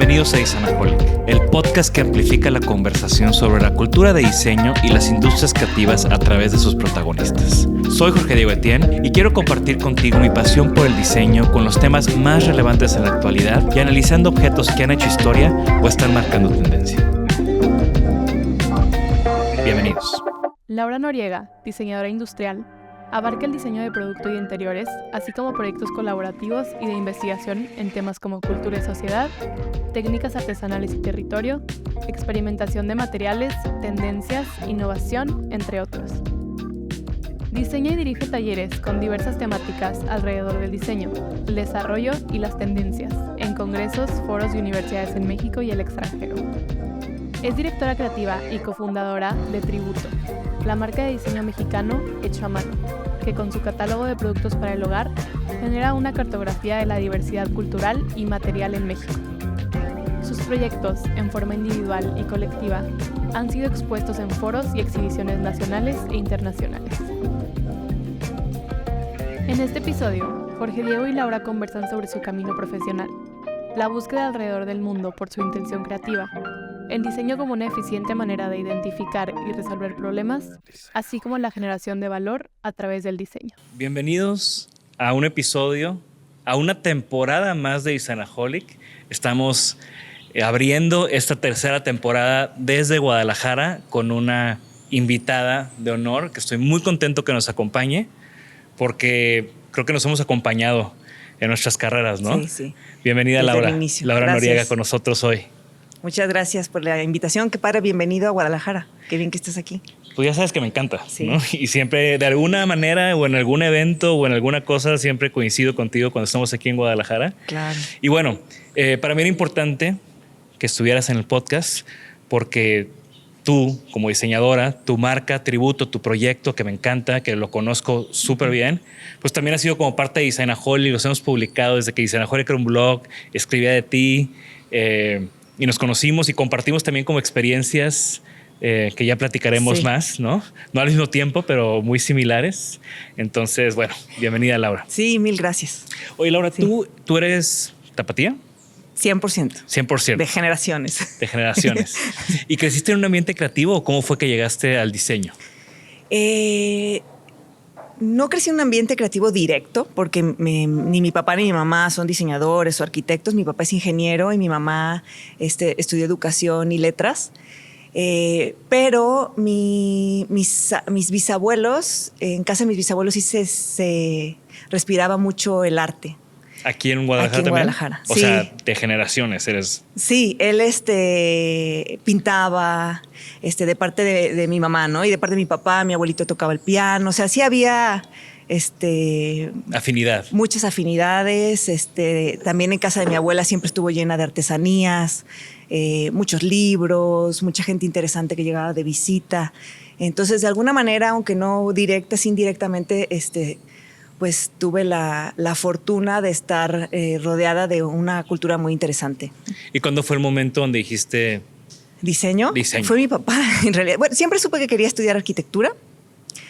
Bienvenidos a Design-aholic, el podcast que amplifica la conversación sobre la cultura de diseño y las industrias creativas a través de sus protagonistas. Soy Jorge Diego Etienne y quiero compartir contigo mi pasión por el diseño con los temas más relevantes en la actualidad y analizando objetos que han hecho historia o están marcando tendencia. Bienvenidos. Laura Noriega, diseñadora industrial, abarca el diseño de producto y de interiores, así como proyectos colaborativos y de investigación en temas como cultura y sociedad, técnicas artesanales y territorio, experimentación de materiales, tendencias, innovación, entre otros. Diseña y dirige talleres con diversas temáticas alrededor del diseño, el desarrollo y las tendencias, en congresos, foros y universidades en México y el extranjero. Es directora creativa y cofundadora de Tributo, la marca de diseño mexicano hecho a mano, que con su catálogo de productos para el hogar genera una cartografía de la diversidad cultural y material en México. Sus proyectos, en forma individual y colectiva, han sido expuestos en foros y exhibiciones nacionales e internacionales. En este episodio, Jorge Diego y Laura conversan sobre su camino profesional, la búsqueda alrededor del mundo por su intención creativa, el diseño como una eficiente manera de identificar y resolver problemas, así como la generación de valor a través del diseño. Bienvenidos a un episodio, a una temporada más de Design-aholic. Estamos abriendo esta tercera temporada desde Guadalajara con una invitada de honor que estoy muy contento que nos acompañe porque creo que nos hemos acompañado en nuestras carreras, ¿no? Sí, sí. Bienvenida, desde Laura. el inicio. Laura Gracias. Noriega con nosotros hoy. Muchas gracias por la invitación. Qué padre, bienvenido a Guadalajara. Qué bien que estés aquí. Pues ya sabes que me encanta, Sí. ¿no? Y siempre de alguna manera o en algún evento o en alguna cosa siempre coincido contigo cuando estamos aquí en Guadalajara. Claro. Y bueno, para mí era importante que estuvieras en el podcast porque tú, como diseñadora, tu marca, Tributo, tu proyecto, que me encanta, que lo conozco súper bien, pues también ha sido como parte de Design-aholic. Los hemos publicado desde que Design-aholic era un blog, escribía de ti, y nos conocimos y compartimos también como experiencias que ya platicaremos Sí. más, ¿no? No al mismo tiempo, pero muy similares. Entonces, bueno, bienvenida, Laura. Sí, mil gracias. Oye, Laura, Sí. ¿tú eres tapatía? 100%. 100%. De generaciones. De generaciones. ¿Y creciste en un ambiente creativo o cómo fue que llegaste al diseño? No crecí en un ambiente creativo directo porque ni mi papá ni mi mamá son diseñadores o arquitectos. Mi papá es ingeniero y mi mamá estudió educación y letras. Pero mis bisabuelos, en casa de mis bisabuelos sí se respiraba mucho el arte. ¿Aquí en Guadalajara Aquí en también? Guadalajara, O sí. sea, de generaciones eres... Sí, él pintaba de parte de mi mamá, ¿no? Y de parte de mi papá, mi abuelito tocaba el piano. O sea, sí había Afinidad. muchas afinidades. También en casa de mi abuela siempre estuvo llena de artesanías, muchos libros, mucha gente interesante que llegaba de visita. Entonces, de alguna manera, aunque no directa, sí indirectamente, pues tuve la fortuna de estar rodeada de una cultura muy interesante. ¿Y cuándo fue el momento donde dijiste... ¿Diseño? Diseño. Fue mi papá, en realidad. Bueno, siempre supe que quería estudiar arquitectura.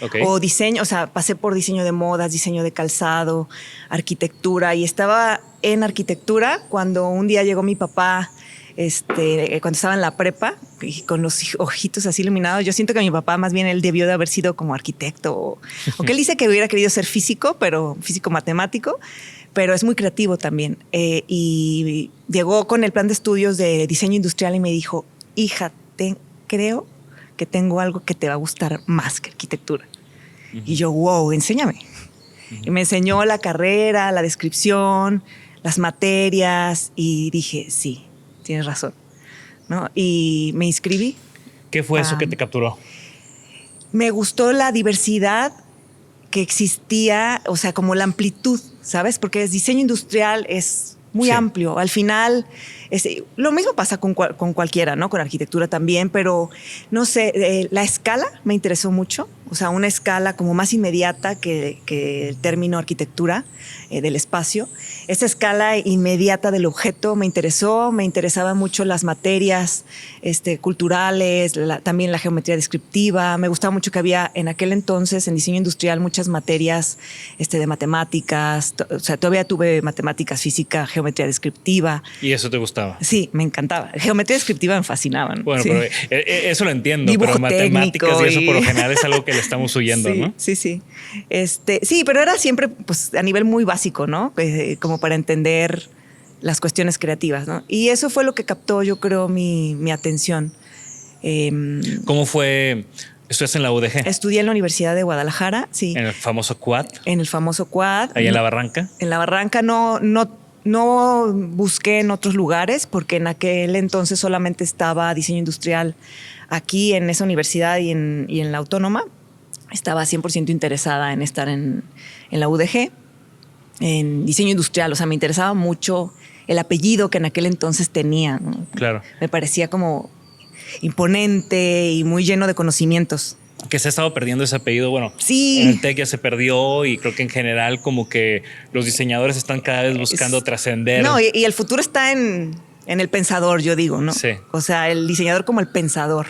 Okay. O diseño, o sea, pasé por diseño de modas, diseño de calzado, arquitectura, y estaba en arquitectura cuando un día llegó mi papá, cuando estaba en la prepa, y con los ojitos así iluminados. Yo siento que mi papá, más bien, él debió de haber sido como arquitecto, o que él dice que hubiera querido ser físico, pero físico matemático, pero es muy creativo también. Y llegó con el plan de estudios de diseño industrial y me dijo: hija, creo que tengo algo que te va a gustar más que arquitectura. Uh-huh. Y yo, wow, enséñame. Uh-huh. Y me enseñó la carrera, la descripción, las materias, y dije, sí, tienes razón, ¿no? Y me inscribí. ¿Qué fue eso que te capturó? Me gustó la diversidad que existía, o sea, como la amplitud, ¿sabes? Porque el diseño industrial es muy amplio. Al final, lo mismo pasa con cualquiera, ¿no? Con arquitectura también, pero no sé, la escala me interesó mucho. o sea, una escala como más inmediata que el término arquitectura del espacio. Esa escala inmediata del objeto me interesaban mucho las materias culturales, también la geometría descriptiva. Me gustaba mucho que había en aquel entonces en diseño industrial muchas materias de matemáticas, o sea, todavía tuve matemáticas, física, geometría descriptiva. ¿Y eso te gustaba? Sí, me encantaba. Geometría descriptiva me fascinaba, ¿no? Bueno, sí. pero eso lo entiendo, Dibujo pero matemáticas y eso por lo general es algo que le estamos huyendo, sí, ¿no? Sí. Sí, pero era siempre pues, a nivel muy básico, ¿no? Como para entender las cuestiones creativas, ¿no? Y eso fue lo que captó, yo creo, mi atención. ¿Cómo fue? ¿Estudiaste en la UDG? Estudié en la Universidad de Guadalajara, sí. En el famoso Quad. En el famoso Quad. Ahí en la Barranca. En la Barranca no busqué en otros lugares porque en aquel entonces solamente estaba diseño industrial aquí en esa universidad y en la Autónoma. Estaba 100% interesada en estar en la UDG, en diseño industrial. O sea, me interesaba mucho el apellido que en aquel entonces tenía, ¿no? Claro. Me parecía como imponente y muy lleno de conocimientos. Que se ha estado perdiendo ese apellido. Bueno, sí. En el TEC ya se perdió y creo que en general como que los diseñadores están cada vez buscando trascender. No, y el futuro está en el pensador, yo digo, ¿no? Sí. O sea, el diseñador como el pensador.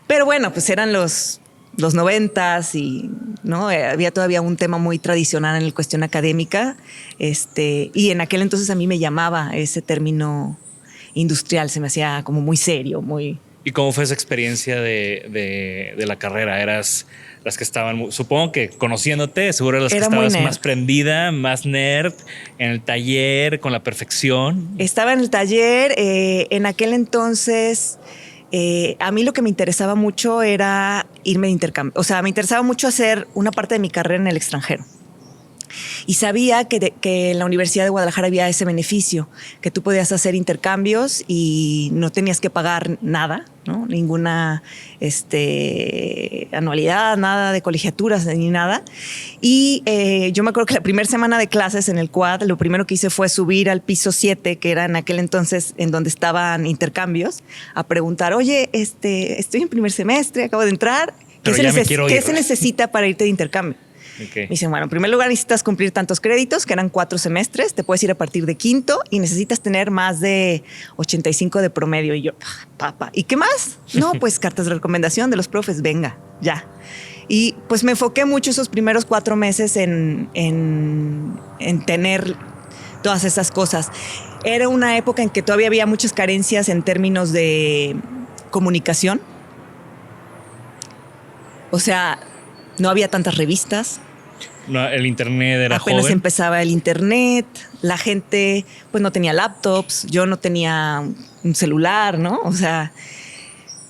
Pero bueno, pues eran los 90s y no había todavía un tema muy tradicional en la cuestión académica. Y en aquel entonces a mí me llamaba ese término industrial, se me hacía como muy serio, muy... ¿Y cómo fue esa experiencia de la carrera? ¿Eras las que estaban, supongo que conociéndote, seguro eras las que estabas más prendida, más nerd, en el taller, con la perfección? Estaba en el taller, en aquel entonces... a mí lo que me interesaba mucho era irme de intercambio. O sea, me interesaba mucho hacer una parte de mi carrera en el extranjero. Y sabía que en la Universidad de Guadalajara había ese beneficio, que tú podías hacer intercambios y no tenías que pagar nada, ¿no? Ninguna anualidad, nada de colegiaturas ni nada. Y yo me acuerdo que la primera semana de clases en el Quad, lo primero que hice fue subir al piso 7, que era en aquel entonces en donde estaban intercambios, a preguntar, oye, estoy en primer semestre, acabo de entrar, ¿qué se necesita para irte de intercambio? Okay. Me dicen, bueno, en primer lugar necesitas cumplir tantos créditos, que eran 4 semestres, te puedes ir a partir de quinto y necesitas tener más de 85 de promedio. Y yo, papá, ¿y qué más? No, pues cartas de recomendación de los profes, venga, ya. Y pues me enfoqué mucho esos primeros 4 meses en tener todas esas cosas. Era una época en que todavía había muchas carencias en términos de comunicación. O sea, no había tantas revistas. No, el internet era apenas joven. Empezaba el internet, la gente pues no tenía laptops, yo no tenía un celular, ¿no? O sea,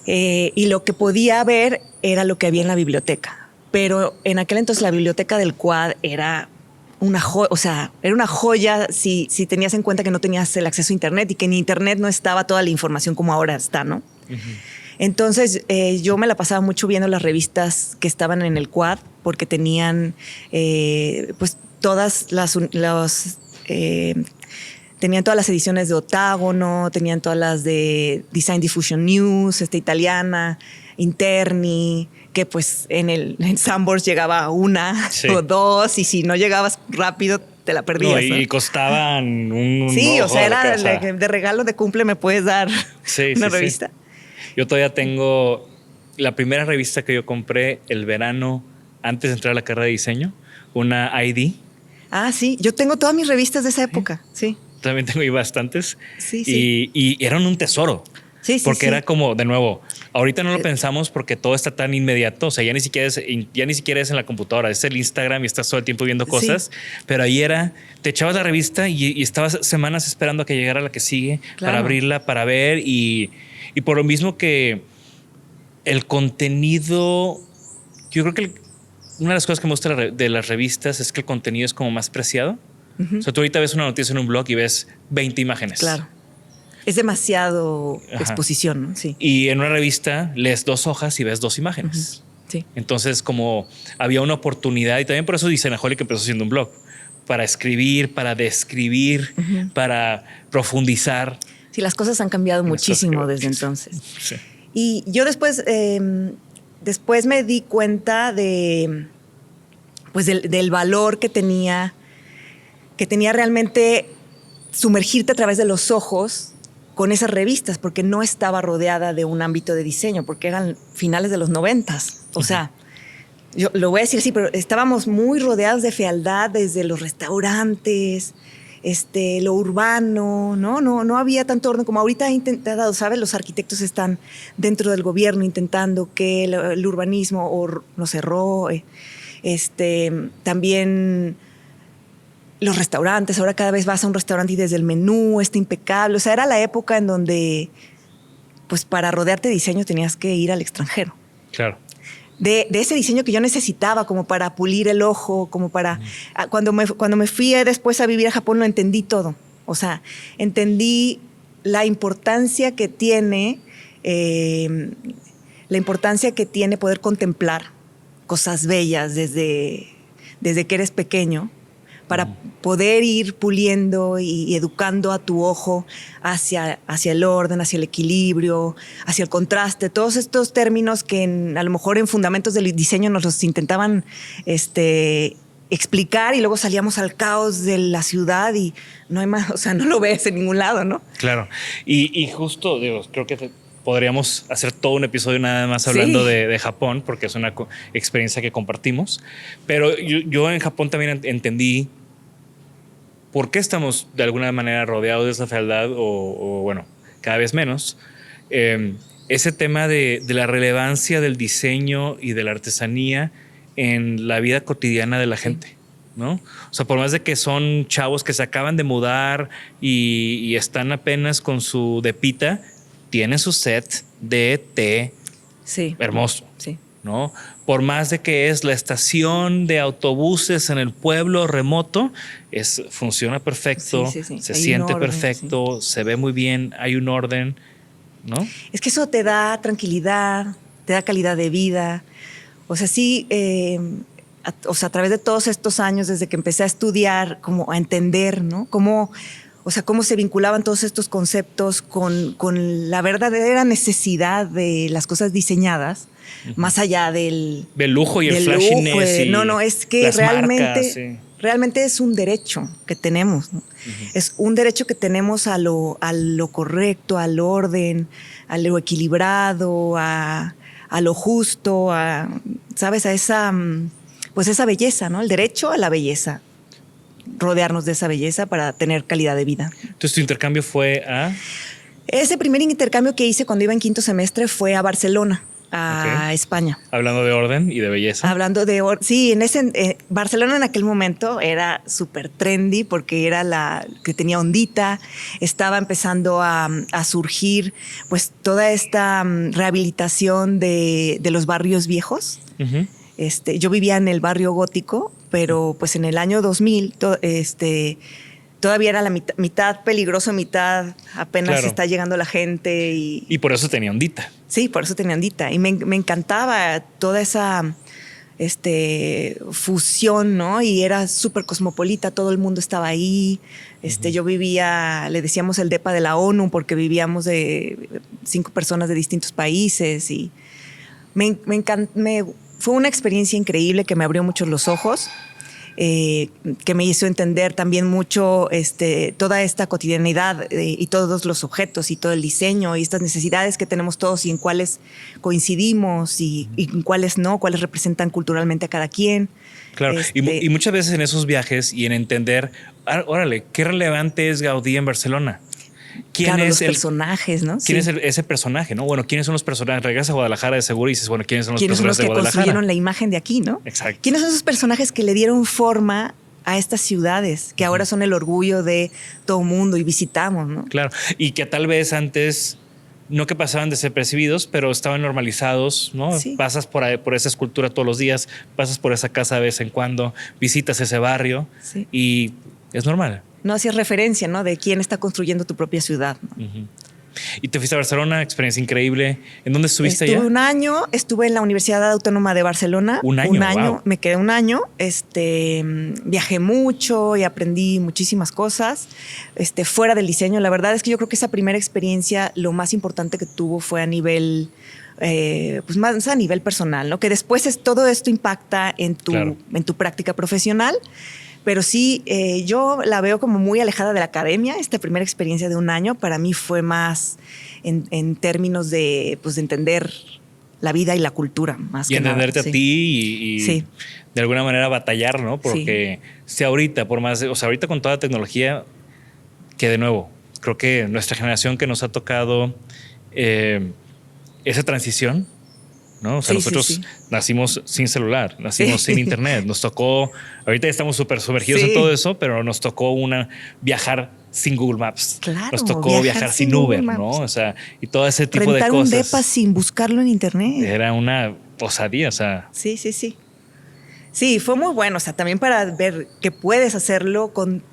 y lo que podía ver era lo que había en la biblioteca. Pero en aquel entonces la biblioteca del Quad era una joya, o sea, era una joya si tenías en cuenta que no tenías el acceso a internet y que en internet no estaba toda la información como ahora está, ¿no? Uh-huh. Entonces yo me la pasaba mucho viendo las revistas que estaban en el Quad porque tenían pues todas tenían todas las ediciones de Otágono, tenían todas las de Design Diffusion News, italiana, Interni, que pues en Sanborns llegaba una o dos y si no llegabas rápido te la perdías. No, y costaban un sí, o sea, era de regalo de cumple me puedes dar una revista. Sí. Yo todavía tengo la primera revista que yo compré el verano antes de entrar a la carrera de diseño, una ID. Ah, sí. Yo tengo todas mis revistas de esa época, sí. También tengo ahí bastantes. Sí. Y eran un tesoro. Sí. Porque era como, de nuevo, ahorita no lo pensamos porque todo está tan inmediato. O sea, ya ni siquiera es en la computadora, es el Instagram y estás todo el tiempo viendo cosas. Pero ahí te echabas la revista y estabas semanas esperando a que llegara la que sigue, para abrirla, para ver. Y por lo mismo que el contenido, yo creo que una de las cosas que me gusta de las revistas es que el contenido es como más preciado. Uh-huh. O sea, tú ahorita ves una noticia en un blog y ves 20 imágenes. Claro. Es demasiado exposición, ¿no? Sí. Y en una revista lees 2 hojas y ves 2 imágenes. Uh-huh. Sí. Entonces, como había una oportunidad, y también por eso Designaholic empezó haciendo un blog, para escribir, para describir, uh-huh, para profundizar. Sí, las cosas han cambiado muchísimo desde entonces. Sí. Y yo después después me di cuenta de, pues del valor que tenía realmente sumergirte a través de los ojos con esas revistas, porque no estaba rodeada de un ámbito de diseño, porque eran finales de los 90s. O sea, yo lo voy a decir así, pero estábamos muy rodeados de fealdad desde los restaurantes, lo urbano, no había tanto orden como ahorita ha intentado, ¿sabes? Los arquitectos están dentro del gobierno intentando que el urbanismo o no cerró, también los restaurantes, ahora cada vez vas a un restaurante y desde el menú está impecable, o sea, era la época en donde pues para rodearte de diseño tenías que ir al extranjero. Claro. De ese diseño que yo necesitaba como para pulir el ojo, como para... Cuando me fui después a vivir a Japón lo entendí todo. O sea, entendí la importancia que tiene poder contemplar cosas bellas desde que eres pequeño, para poder ir puliendo y educando a tu ojo hacia el orden, hacia el equilibrio, hacia el contraste. Todos estos términos que a lo mejor en fundamentos del diseño nos los intentaban explicar y luego salíamos al caos de la ciudad y no hay más, o sea, no lo ves en ningún lado, ¿no? Claro. Y justo, digo, creo que podríamos hacer todo un episodio nada más hablando de Japón, porque es una experiencia que compartimos. Pero yo en Japón también entendí por qué estamos de alguna manera rodeados de esa fealdad o bueno, cada vez menos. Ese tema de la relevancia del diseño y de la artesanía en la vida cotidiana de la gente, ¿no? O sea, por más de que son chavos que se acaban de mudar y están apenas con su depita, tienen su set de té hermoso, ¿no? Por más de que es la estación de autobuses en el pueblo remoto, funciona perfecto, se siente perfecto, se ve muy bien, hay un orden, ¿no? Es que eso te da tranquilidad, te da calidad de vida. O sea, sí, a través de todos estos años, desde que empecé a estudiar, como a entender, ¿no? Cómo se vinculaban todos estos conceptos con la verdadera necesidad de las cosas diseñaes más allá del lujo y el flashiness. No, es que realmente es un derecho que tenemos, ¿no? Es un derecho que tenemos a lo correcto, al orden, a lo equilibrado, a lo justo, ¿sabes? A esa belleza, ¿no? El derecho a la belleza. Rodearnos de esa belleza para tener calidad de vida. Entonces, ¿tu intercambio fue a...? Ese primer intercambio que hice cuando iba en quinto semestre fue a Barcelona, España. Hablando de orden y de belleza. Sí, Barcelona en aquel momento era súper trendy porque era la que tenía ondita, estaba empezando a surgir pues toda esta rehabilitación de los barrios viejos. Uh-huh. Yo vivía en el barrio gótico, pero pues en el año 2000 todavía era la mitad peligroso, mitad apenas está llegando la gente. Y por eso tenía ondita. Sí, por eso tenía ondita. Y me encantaba toda esa fusión, ¿no? Y era súper cosmopolita, todo el mundo estaba ahí. Yo vivía, le decíamos el depa de la ONU porque vivíamos de 5 personas de distintos países y fue una experiencia increíble que me abrió mucho los ojos, que me hizo entender también mucho toda esta cotidianidad y todos los objetos y todo el diseño y estas necesidades que tenemos todos y en cuáles coincidimos y en cuáles no, cuáles representan culturalmente a cada quien. Claro, y muchas veces en esos viajes y en entender, órale, qué relevante es Gaudí en Barcelona. ¿Quién es los personajes, no? ¿Quién es ese personaje, no? Bueno, ¿quiénes son los personajes? Regresas a Guadalajara de seguro y dices, bueno, ¿quiénes son los personajes de Guadalajara? ¿Quiénes son los que construyeron la imagen de aquí, no? Exacto. ¿Quiénes son esos personajes que le dieron forma a estas ciudades, que ahora son el orgullo de todo mundo y visitamos, ¿no? Claro, y que tal vez antes, no que pasaban desapercibidos, pero estaban normalizados, ¿no? Sí. Pasas por esa escultura todos los días, pasas por esa casa de vez en cuando, visitas ese barrio y es normal. No hacías referencia, ¿no? De quién está construyendo tu propia ciudad, ¿no? Uh-huh. Y te fuiste a Barcelona, experiencia increíble. ¿En dónde estuviste allá? Estuve un año, estuve en la Universidad Autónoma de Barcelona. Un año, wow. Me quedé un año. Viajé mucho y aprendí muchísimas cosas fuera del diseño. La verdad es que yo creo que esa primera experiencia, lo más importante que tuvo fue a nivel pues más a nivel personal, ¿no? Que después todo esto impacta en Claro. tu práctica profesional. Pero sí, yo la veo como muy alejada de la academia. Esta primera experiencia de un año para mí fue más en términos de, pues, de entender la vida y la cultura, más Y que nada. entenderte a Sí. ti y Sí. de alguna manera batallar, ¿no? Porque si ahorita, por más, o sea, ahorita con toda la tecnología, que de nuevo, creo que nuestra generación que nos ha tocado esa transición, ¿no? O sea, Sí, nosotros sí. nacimos sin celular, nacimos Sí. sin internet, nos tocó, ahorita estamos súper sumergidos en Sí. todo eso, pero nos tocó viajar sin Google Maps, Claro, nos tocó viajar sin Google Uber, Maps. ¿no? O sea, y todo ese tipo de Rentar un depa cosas. sin buscarlo en internet. Era una osadía, o sea, Sí, sí, sí. Sí, fue muy bueno. O sea, también para ver que puedes hacerlo con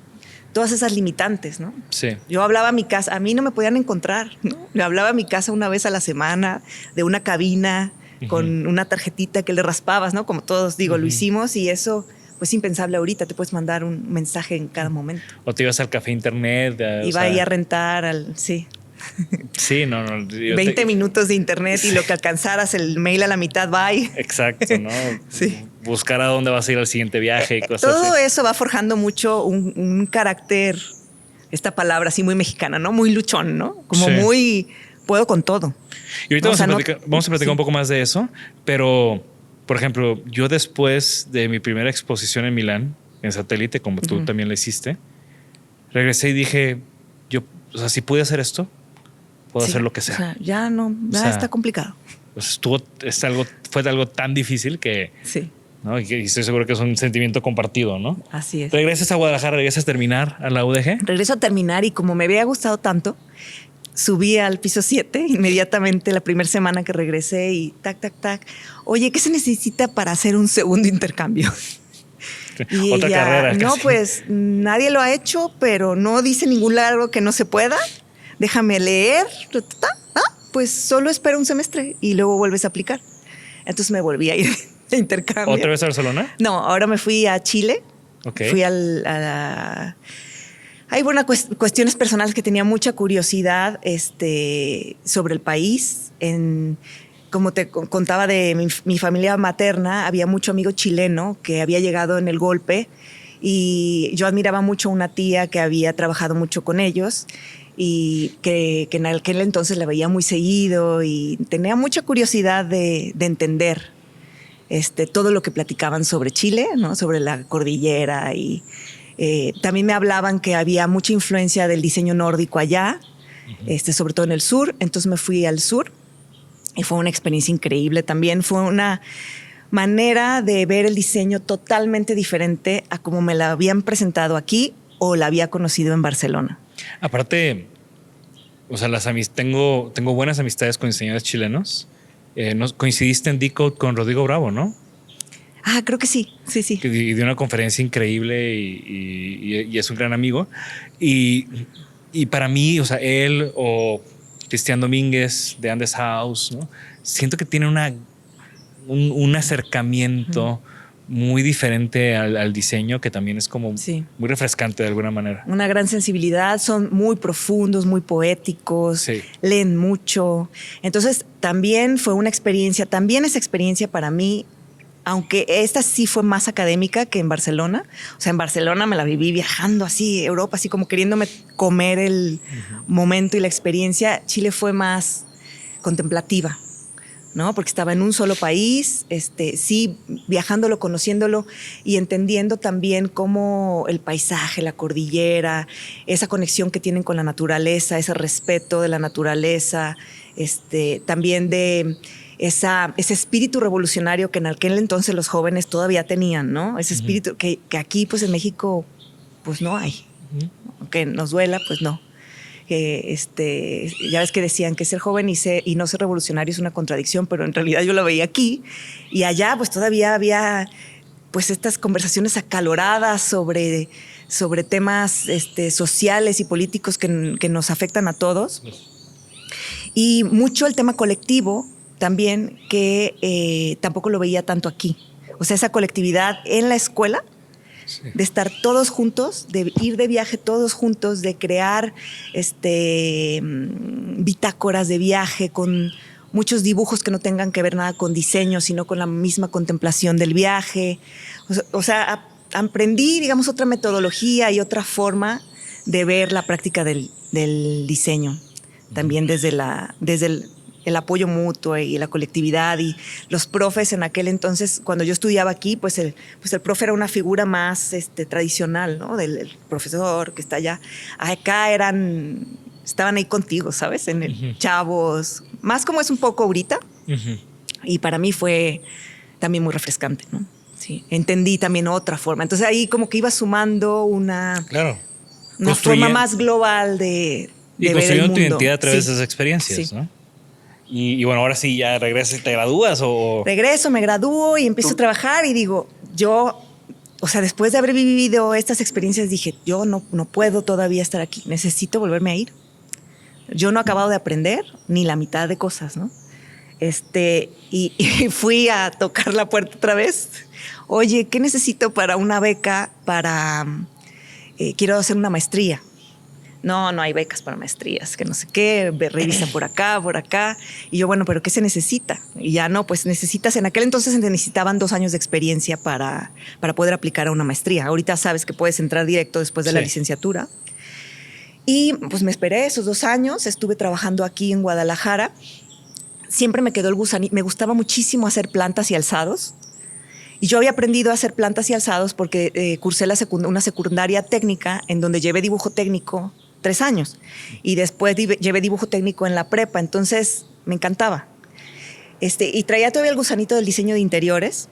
todas esas limitantes, ¿no? sí. Yo hablaba a mi casa, a mí no me podían encontrar, ¿no? Le hablaba a mi casa una vez a la semana de una cabina con una tarjetita que le raspabas, ¿no? Como todos, digo, lo hicimos y eso, pues impensable ahorita. Te puedes mandar un mensaje en cada momento. O te ibas al café internet. Iba ahí a rentar sí. Sí, no, no. 20 minutos de internet y lo que alcanzaras, el mail a la mitad, bye. Exacto, ¿no? Sí. Buscar a dónde vas a ir al siguiente viaje y cosas Todo así. eso va forjando mucho un carácter, esta palabra así muy mexicana, ¿no? Muy luchón, ¿no? Como Sí. muy, puedo con todo. Y ahorita No, o sea, vamos a platicar sí. un poco más de eso, pero, por ejemplo, yo después de mi primera exposición en Milán, en satélite, como tú también la hiciste, regresé y dije, o sea, si pude hacer esto, puedo Sí. hacer lo que sea. O sea, ya no, ya O sea, está complicado. Pues fue algo tan difícil que, Sí, ¿no? Y estoy seguro que es un sentimiento compartido, ¿no? así es. Regresas a Guadalajara, regresas a terminar a la UDG. Regreso a terminar y como me había gustado tanto, subí al piso 7 inmediatamente la primera semana que regresé y tac, tac, tac. Oye, ¿qué se necesita para hacer un segundo intercambio? Y Otra ella, carrera. no, Casi. pues nadie lo ha hecho, pero no dice ningún lado que no se pueda. Déjame leer. Pues solo espera un semestre y luego vuelves a aplicar. Entonces me volví a ir de intercambio. ¿Otra vez a Barcelona? No, ahora me fui a Chile. Ok. Fui hay cuestiones personales que tenía mucha curiosidad sobre el país. Como te contaba de mi familia materna, había mucho amigo chileno que había llegado en el golpe y yo admiraba mucho a una tía que había trabajado mucho con ellos y que en aquel entonces la veía muy seguido y tenía mucha curiosidad de entender todo lo que platicaban sobre Chile, ¿no? Sobre la cordillera y también me hablaban que había mucha influencia del diseño nórdico allá, sobre todo en el sur. Entonces me fui al sur y fue una experiencia increíble también. Fue una manera de ver el diseño totalmente diferente a como me la habían presentado aquí o la había conocido en Barcelona. Aparte, o sea, tengo buenas amistades con diseñadores chilenos. Coincidiste en Decode con Rodrigo Bravo, ¿no? Ah, creo que sí, sí, sí. Y dio una conferencia increíble y es un gran amigo. Y para mí, o sea, él o Cristian Domínguez de Andes House, ¿no? Siento que tiene un acercamiento muy diferente al diseño que también es como muy refrescante de alguna manera. Una gran sensibilidad, son muy profundos, muy poéticos, leen mucho. Entonces también fue una experiencia, también esa experiencia para mí, aunque esta sí fue más académica que en Barcelona. O sea, en Barcelona me la viví viajando así, Europa, así como queriéndome comer el momento y la experiencia. Chile fue más contemplativa, ¿no? Porque estaba en un solo país, sí, viajándolo, conociéndolo y entendiendo también cómo el paisaje, la cordillera, esa conexión que tienen con la naturaleza, ese respeto de la naturaleza, también de ese espíritu revolucionario que en aquel entonces los jóvenes todavía tenían, ¿no? Ese espíritu que aquí, pues en México, pues no hay. Aunque nos duela, pues no. Ya ves que decían que ser joven y no ser revolucionario es una contradicción, pero en realidad yo lo veía aquí y allá pues todavía había pues estas conversaciones acaloradas sobre temas sociales y políticos que nos afectan a todos y mucho el tema colectivo también que tampoco lo veía tanto aquí. O sea, esa colectividad en la escuela, de estar todos juntos, de ir de viaje todos juntos, de crear bitácoras de viaje con muchos dibujos que no tengan que ver nada con diseño, sino con la misma contemplación del viaje. O sea, aprendí, digamos, otra metodología y otra forma de ver la práctica del diseño. También desde el apoyo mutuo y la colectividad, y los profes en aquel entonces, cuando yo estudiaba aquí, pues el profe era una figura más tradicional, ¿no? Del profesor que está allá. Acá estaban ahí contigo, ¿sabes? En el chavos, más como es un poco ahorita. Y para mí fue también muy refrescante, ¿no? Sí, entendí también otra forma. Entonces ahí como que iba sumando una forma más global de ver el mundo. Tu identidad a través de esas experiencias, ¿no? Y bueno, ahora sí ya regresas y te gradúas o... Regreso, me gradúo y empiezo a trabajar y digo, o sea, después de haber vivido estas experiencias dije, yo no puedo todavía estar aquí, necesito volverme a ir. Yo no he acabado de aprender ni la mitad de cosas, ¿no? Y fui a tocar la puerta otra vez. Oye, ¿qué necesito para una beca quiero hacer una maestría? No hay becas para maestrías, que no sé qué, revisa por acá. Y yo, bueno, ¿pero qué se necesita? Y ya no, pues en aquel entonces se necesitaban 2 años de experiencia para poder aplicar a una maestría. Ahorita sabes que puedes entrar directo después de la licenciatura. Y pues me esperé esos 2 años, estuve trabajando aquí en Guadalajara. Siempre me quedó el gusanito, me gustaba muchísimo hacer plantas y alzados. Y yo había aprendido a hacer plantas y alzados porque cursé una secundaria técnica en donde llevé dibujo técnico 3 años. Y después llevé dibujo técnico en la prepa. Entonces me encantaba. Y traía todavía el gusanito del diseño de interiores.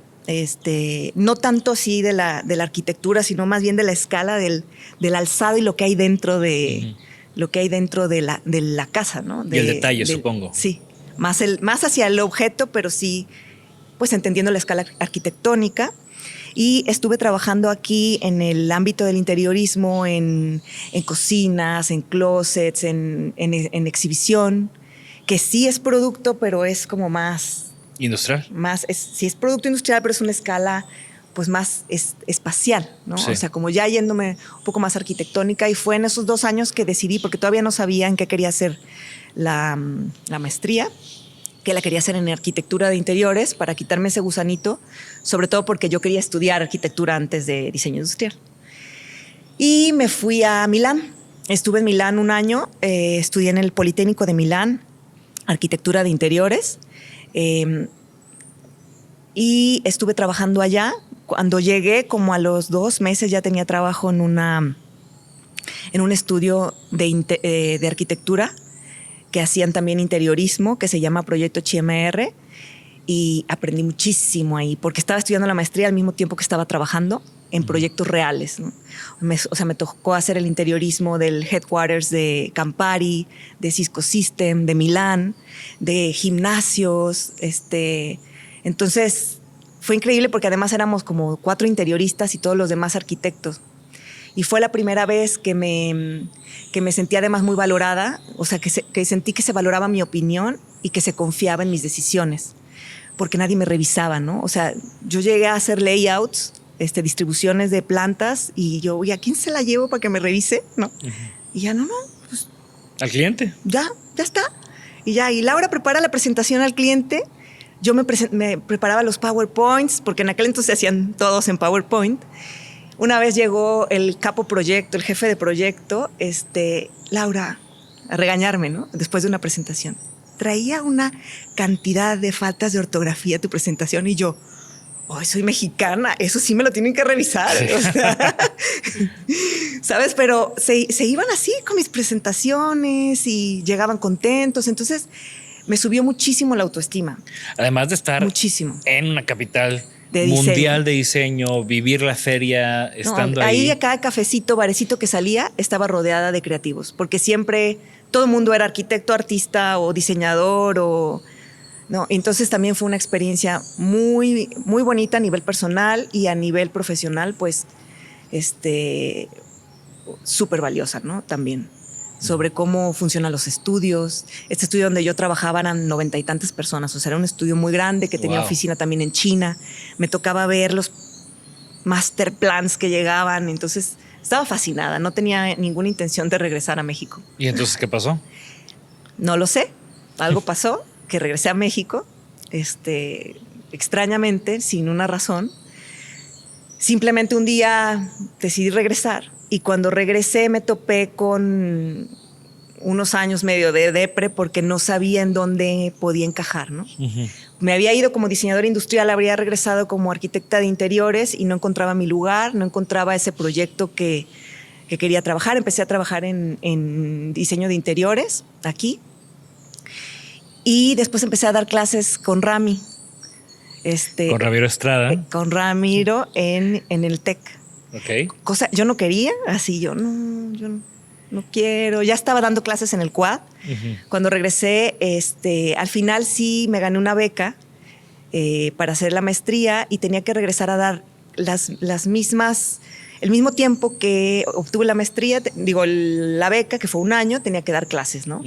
No tanto sí de la arquitectura, sino más bien de la escala del alzado y lo que hay dentro de la casa, ¿no? Y el detalle, supongo. Sí, más hacia el objeto, pero sí, pues entendiendo la escala arquitectónica. Y estuve trabajando aquí en el ámbito del interiorismo, en cocinas, en closets, en exhibición, que sí es producto, pero es como más... ¿Industrial? Sí es producto industrial, pero es una escala pues más espacial, ¿no? Sí. O sea, como ya yéndome un poco más arquitectónica. Y fue en esos 2 años que decidí, porque todavía no sabía en qué quería hacer la maestría, que la quería hacer en arquitectura de interiores para quitarme ese gusanito, sobre todo porque yo quería estudiar arquitectura antes de diseño industrial. Y me fui a Milán. Estuve en Milán 1 año, estudié en el Politécnico de Milán, arquitectura de interiores, y estuve trabajando allá. Cuando llegué, como a los 2 meses, ya tenía trabajo en un estudio de arquitectura que hacían también interiorismo, que se llama Proyecto HMR, y aprendí muchísimo ahí, porque estaba estudiando la maestría al mismo tiempo que estaba trabajando en proyectos reales, ¿no? O sea, me tocó hacer el interiorismo del headquarters de Campari, de Cisco System, de Milán, de gimnasios. Entonces, fue increíble porque además éramos como 4 interioristas y todos los demás arquitectos. Y fue la primera vez que me sentí además muy valorada, o sea, que sentí que se valoraba mi opinión y que se confiaba en mis decisiones, porque nadie me revisaba, ¿no? O sea, yo llegué a hacer layouts, distribuciones de plantas, y yo, ¿y a quién se la llevo para que me revise? ¿No? Y ya, no, pues... ¿Al cliente? Ya está. Y Laura prepara la presentación al cliente. Yo me preparaba los PowerPoints, porque en aquel entonces se hacían todos en PowerPoint. Una vez llegó el capo proyecto, el jefe de proyecto, Laura, a regañarme, ¿no? Después de una presentación. Traía una cantidad de faltas de ortografía a tu presentación y yo, soy mexicana, eso sí me lo tienen que revisar. O sea, ¿sabes? Pero se iban así con mis presentaciones y llegaban contentos. Entonces me subió muchísimo la autoestima. Además de estar en una capital mundial de diseño, vivir la feria, estando ahí. Ahí a cada cafecito, barecito que salía, estaba rodeada de creativos, porque siempre todo el mundo era arquitecto, artista o diseñador ¿no? Entonces también fue una experiencia muy, muy bonita a nivel personal y a nivel profesional, pues, súper valiosa, ¿no? También. Sobre cómo funcionan los estudios. Este estudio donde yo trabajaba eran 90 y tantas personas. O sea, era un estudio muy grande que tenía oficina también en China. Me tocaba ver los master plans que llegaban. Entonces, estaba fascinada. No tenía ninguna intención de regresar a México. ¿Y entonces qué pasó? No lo sé. Algo pasó. que regresé a México, extrañamente, sin una razón. Simplemente un día decidí regresar y cuando regresé me topé con unos años medio de depre porque no sabía en dónde podía encajar, ¿no? Me había ido como diseñadora industrial, habría regresado como arquitecta de interiores y no encontraba mi lugar, no encontraba ese proyecto que quería trabajar. Empecé a trabajar en diseño de interiores aquí y después empecé a dar clases con Rami. Con Ramiro Estrada. Con Ramiro en el TEC. Ok. Yo no quería, así yo no quiero. Ya estaba dando clases en el Quad. Cuando regresé, al final sí me gané una beca para hacer la maestría y tenía que regresar a dar las mismas, el mismo tiempo que obtuve la maestría, la beca, que fue un año, tenía que dar clases, ¿no?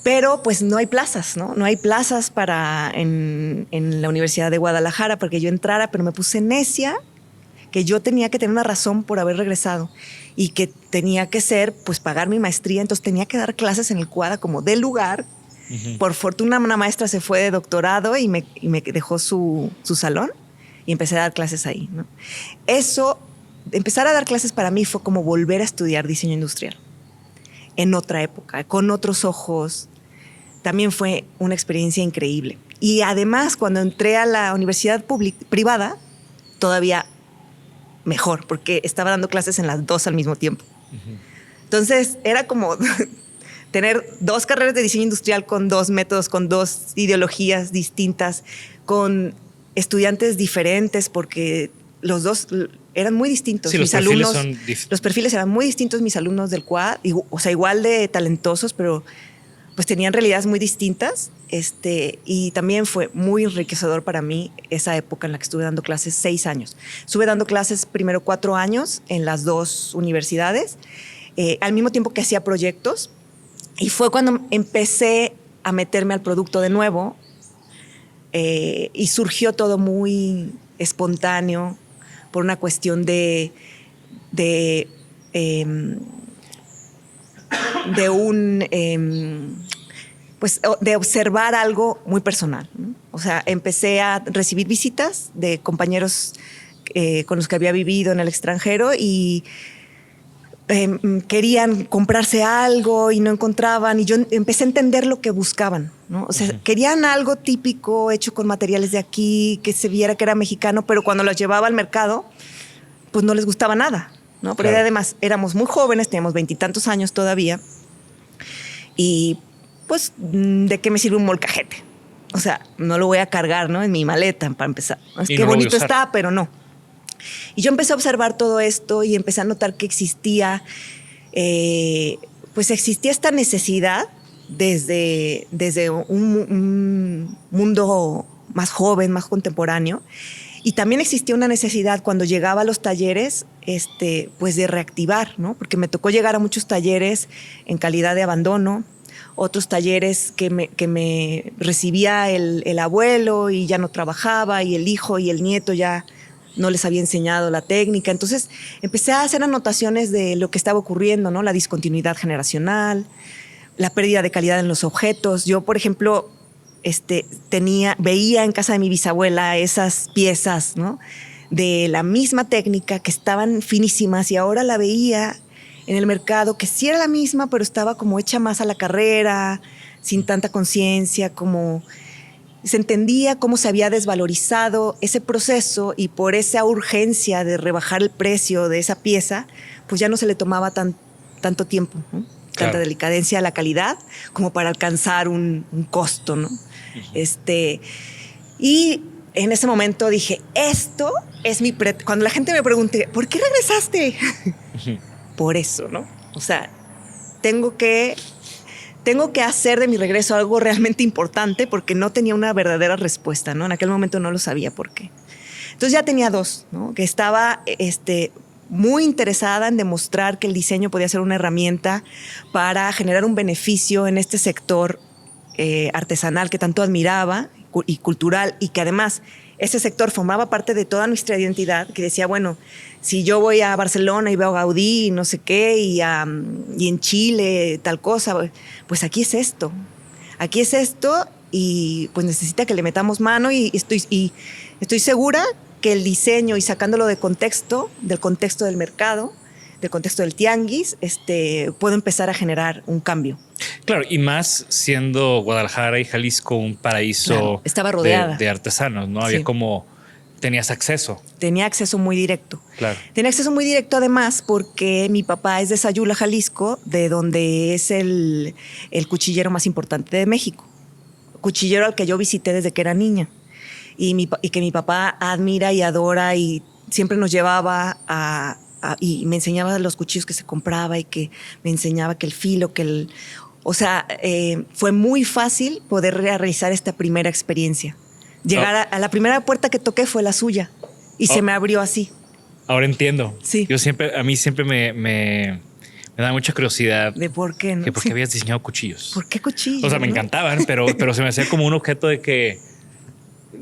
Pero pues no hay plazas, ¿no? No hay plazas en la Universidad de Guadalajara para que yo entrara, pero me puse necia que yo tenía que tener una razón por haber regresado y que tenía que ser, pues, pagar mi maestría. Entonces tenía que dar clases en el Cuadra como del lugar. Por fortuna, una maestra se fue de doctorado y me dejó su salón y empecé a dar clases ahí, ¿no? Eso, empezar a dar clases para mí fue como volver a estudiar diseño industrial en otra época, con otros ojos. También fue una experiencia increíble. Y además, cuando entré a la universidad privada, todavía mejor, porque estaba dando clases en las dos al mismo tiempo. Entonces, era como tener dos carreras de diseño industrial con dos métodos, con dos ideologías distintas, con estudiantes diferentes, porque los dos eran muy distintos. Sí, mis alumnos, los perfiles eran muy distintos, mis alumnos del Quad, o sea, igual de talentosos, pero pues tenían realidades muy distintas. Y también fue muy enriquecedor para mí esa época en la que estuve dando clases 6 años. Estuve dando clases primero 4 años en las dos universidades, al mismo tiempo que hacía proyectos. Y fue cuando empecé a meterme al producto de nuevo y surgió todo muy espontáneo por una cuestión de observar algo muy personal, ¿no? O sea, empecé a recibir visitas de compañeros con los que había vivido en el extranjero y querían comprarse algo y no encontraban, y yo empecé a entender lo que buscaban, ¿no? O sea, querían algo típico hecho con materiales de aquí, que se viera que era mexicano, pero cuando los llevaba al mercado, pues no les gustaba nada, ¿no? Pero además éramos muy jóvenes, teníamos 20 y tantos años todavía, y pues, ¿de qué me sirve un molcajete? O sea, no lo voy a cargar, ¿no? En mi maleta, para empezar. Es que bonito está, pero no. Y yo empecé a observar todo esto y empecé a notar que existía esta necesidad desde un mundo más joven, más contemporáneo. Y también existía una necesidad cuando llegaba a los talleres, pues de reactivar, ¿no? Porque me tocó llegar a muchos talleres en calidad de abandono, otros talleres que me recibía el abuelo y ya no trabajaba, y el hijo y el nieto ya no les había enseñado la técnica. Entonces empecé a hacer anotaciones de lo que estaba ocurriendo, ¿no? La discontinuidad generacional, la pérdida de calidad en los objetos. Yo, por ejemplo, veía en casa de mi bisabuela esas piezas, ¿no? De la misma técnica que estaban finísimas, y ahora la veía en el mercado que sí era la misma, pero estaba como hecha más a la carrera, sin tanta conciencia, como se entendía cómo se había desvalorizado ese proceso, y por esa urgencia de rebajar el precio de esa pieza, pues ya no se le tomaba tanto tiempo, ¿no? Tanta delicadeza a la calidad como para alcanzar un costo, ¿no? Y en ese momento dije, esto es mi cuando la gente me pregunte, ¿por qué regresaste? Por eso, ¿no? O sea, tengo que hacer de mi regreso algo realmente importante, porque no tenía una verdadera respuesta, ¿no? En aquel momento no lo sabía por qué. Entonces ya tenía dos, ¿no? Que estaba muy interesada en demostrar que el diseño podía ser una herramienta para generar un beneficio en este sector artesanal que tanto admiraba y cultural, y que además ese sector formaba parte de toda nuestra identidad, que decía, bueno, si yo voy a Barcelona y veo a Gaudí y no sé qué, y en Chile tal cosa, pues aquí es esto, y pues necesita que le metamos mano y estoy segura que el diseño y sacándolo del contexto del mercado, del contexto del tianguis, puedo empezar a generar un cambio. Claro, y más siendo Guadalajara y Jalisco un paraíso, claro, estaba rodeada de artesanos, ¿no? Sí. Había como, tenías acceso. Tenía acceso muy directo. Claro. Tenía acceso muy directo además porque mi papá es de Sayula, Jalisco, de donde es el cuchillero más importante de México. Cuchillero al que yo visité desde que era niña. Y que mi papá admira y adora y siempre nos llevaba y me enseñaba los cuchillos que se compraba y que me enseñaba que el filo, o sea, fue muy fácil poder realizar esta primera experiencia. Llegar a la primera puerta que toqué fue la suya y se me abrió así. Ahora entiendo. Sí. A mí siempre me da mucha curiosidad. ¿De por qué? ¿No? Que por qué habías diseñado cuchillos. ¿Por qué cuchillos? O sea, me encantaban, pero se me hacía como un objeto de que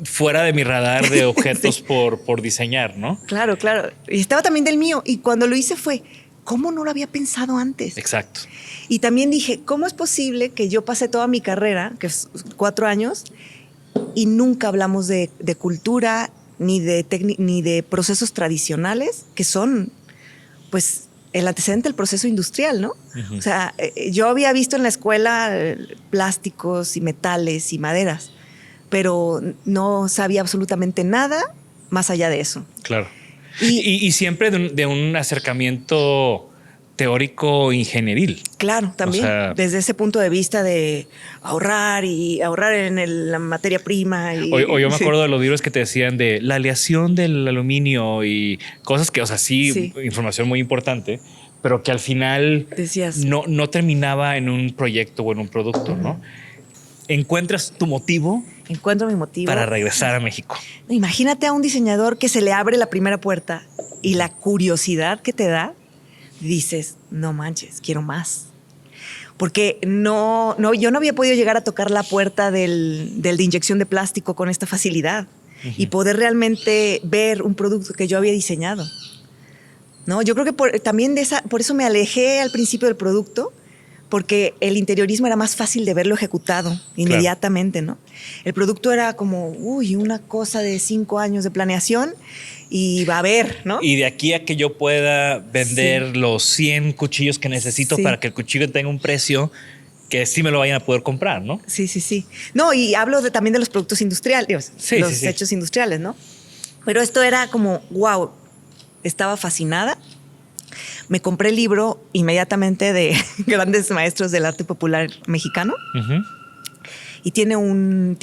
fuera de mi radar de objetos sí. por diseñar, ¿no? Claro, claro. Y estaba también del mío. Y cuando lo hice fue, ¿cómo no lo había pensado antes? Exacto. Y también dije, ¿cómo es posible que yo pasé toda mi carrera, que es 4 años, y nunca hablamos de cultura ni de procesos tradicionales que son, pues, el antecedente del proceso industrial, ¿no? Uh-huh. O sea, yo había visto en la escuela plásticos y metales y maderas, pero no sabía absolutamente nada más allá de eso. Claro. Y siempre de un acercamiento teórico ingenieril. Claro, también. O sea, desde ese punto de vista de ahorrar en la materia prima. O yo me acuerdo de los libros que te decían de la aleación del aluminio y cosas que, o sea, sí. Información muy importante, pero que al final decías no terminaba en un proyecto o en un producto, ¿no? Encuentras tu motivo. Encuentro mi motivo. Para regresar a México. Imagínate a un diseñador que se le abre la primera puerta y la curiosidad que te da, dices, no manches, quiero más. Porque yo no había podido llegar a tocar la puerta del de inyección de plástico con esta facilidad uh-huh. y poder realmente ver un producto que yo había diseñado. ¿No? Yo creo que por eso me alejé al principio del producto, porque el interiorismo era más fácil de verlo ejecutado inmediatamente, claro. ¿no? El producto era como, una cosa de 5 años de planeación y va a ver, ¿no? Y de aquí a que yo pueda vender sí. los 100 cuchillos que necesito sí. para que el cuchillo tenga un precio que sí me lo vayan a poder comprar, ¿no? Sí, sí, sí. No, y hablo también de los productos industriales, los hechos industriales, ¿no? Pero esto era como, wow, estaba fascinada. Me compré el libro inmediatamente de grandes maestros del arte popular mexicano uh-huh. y tiene un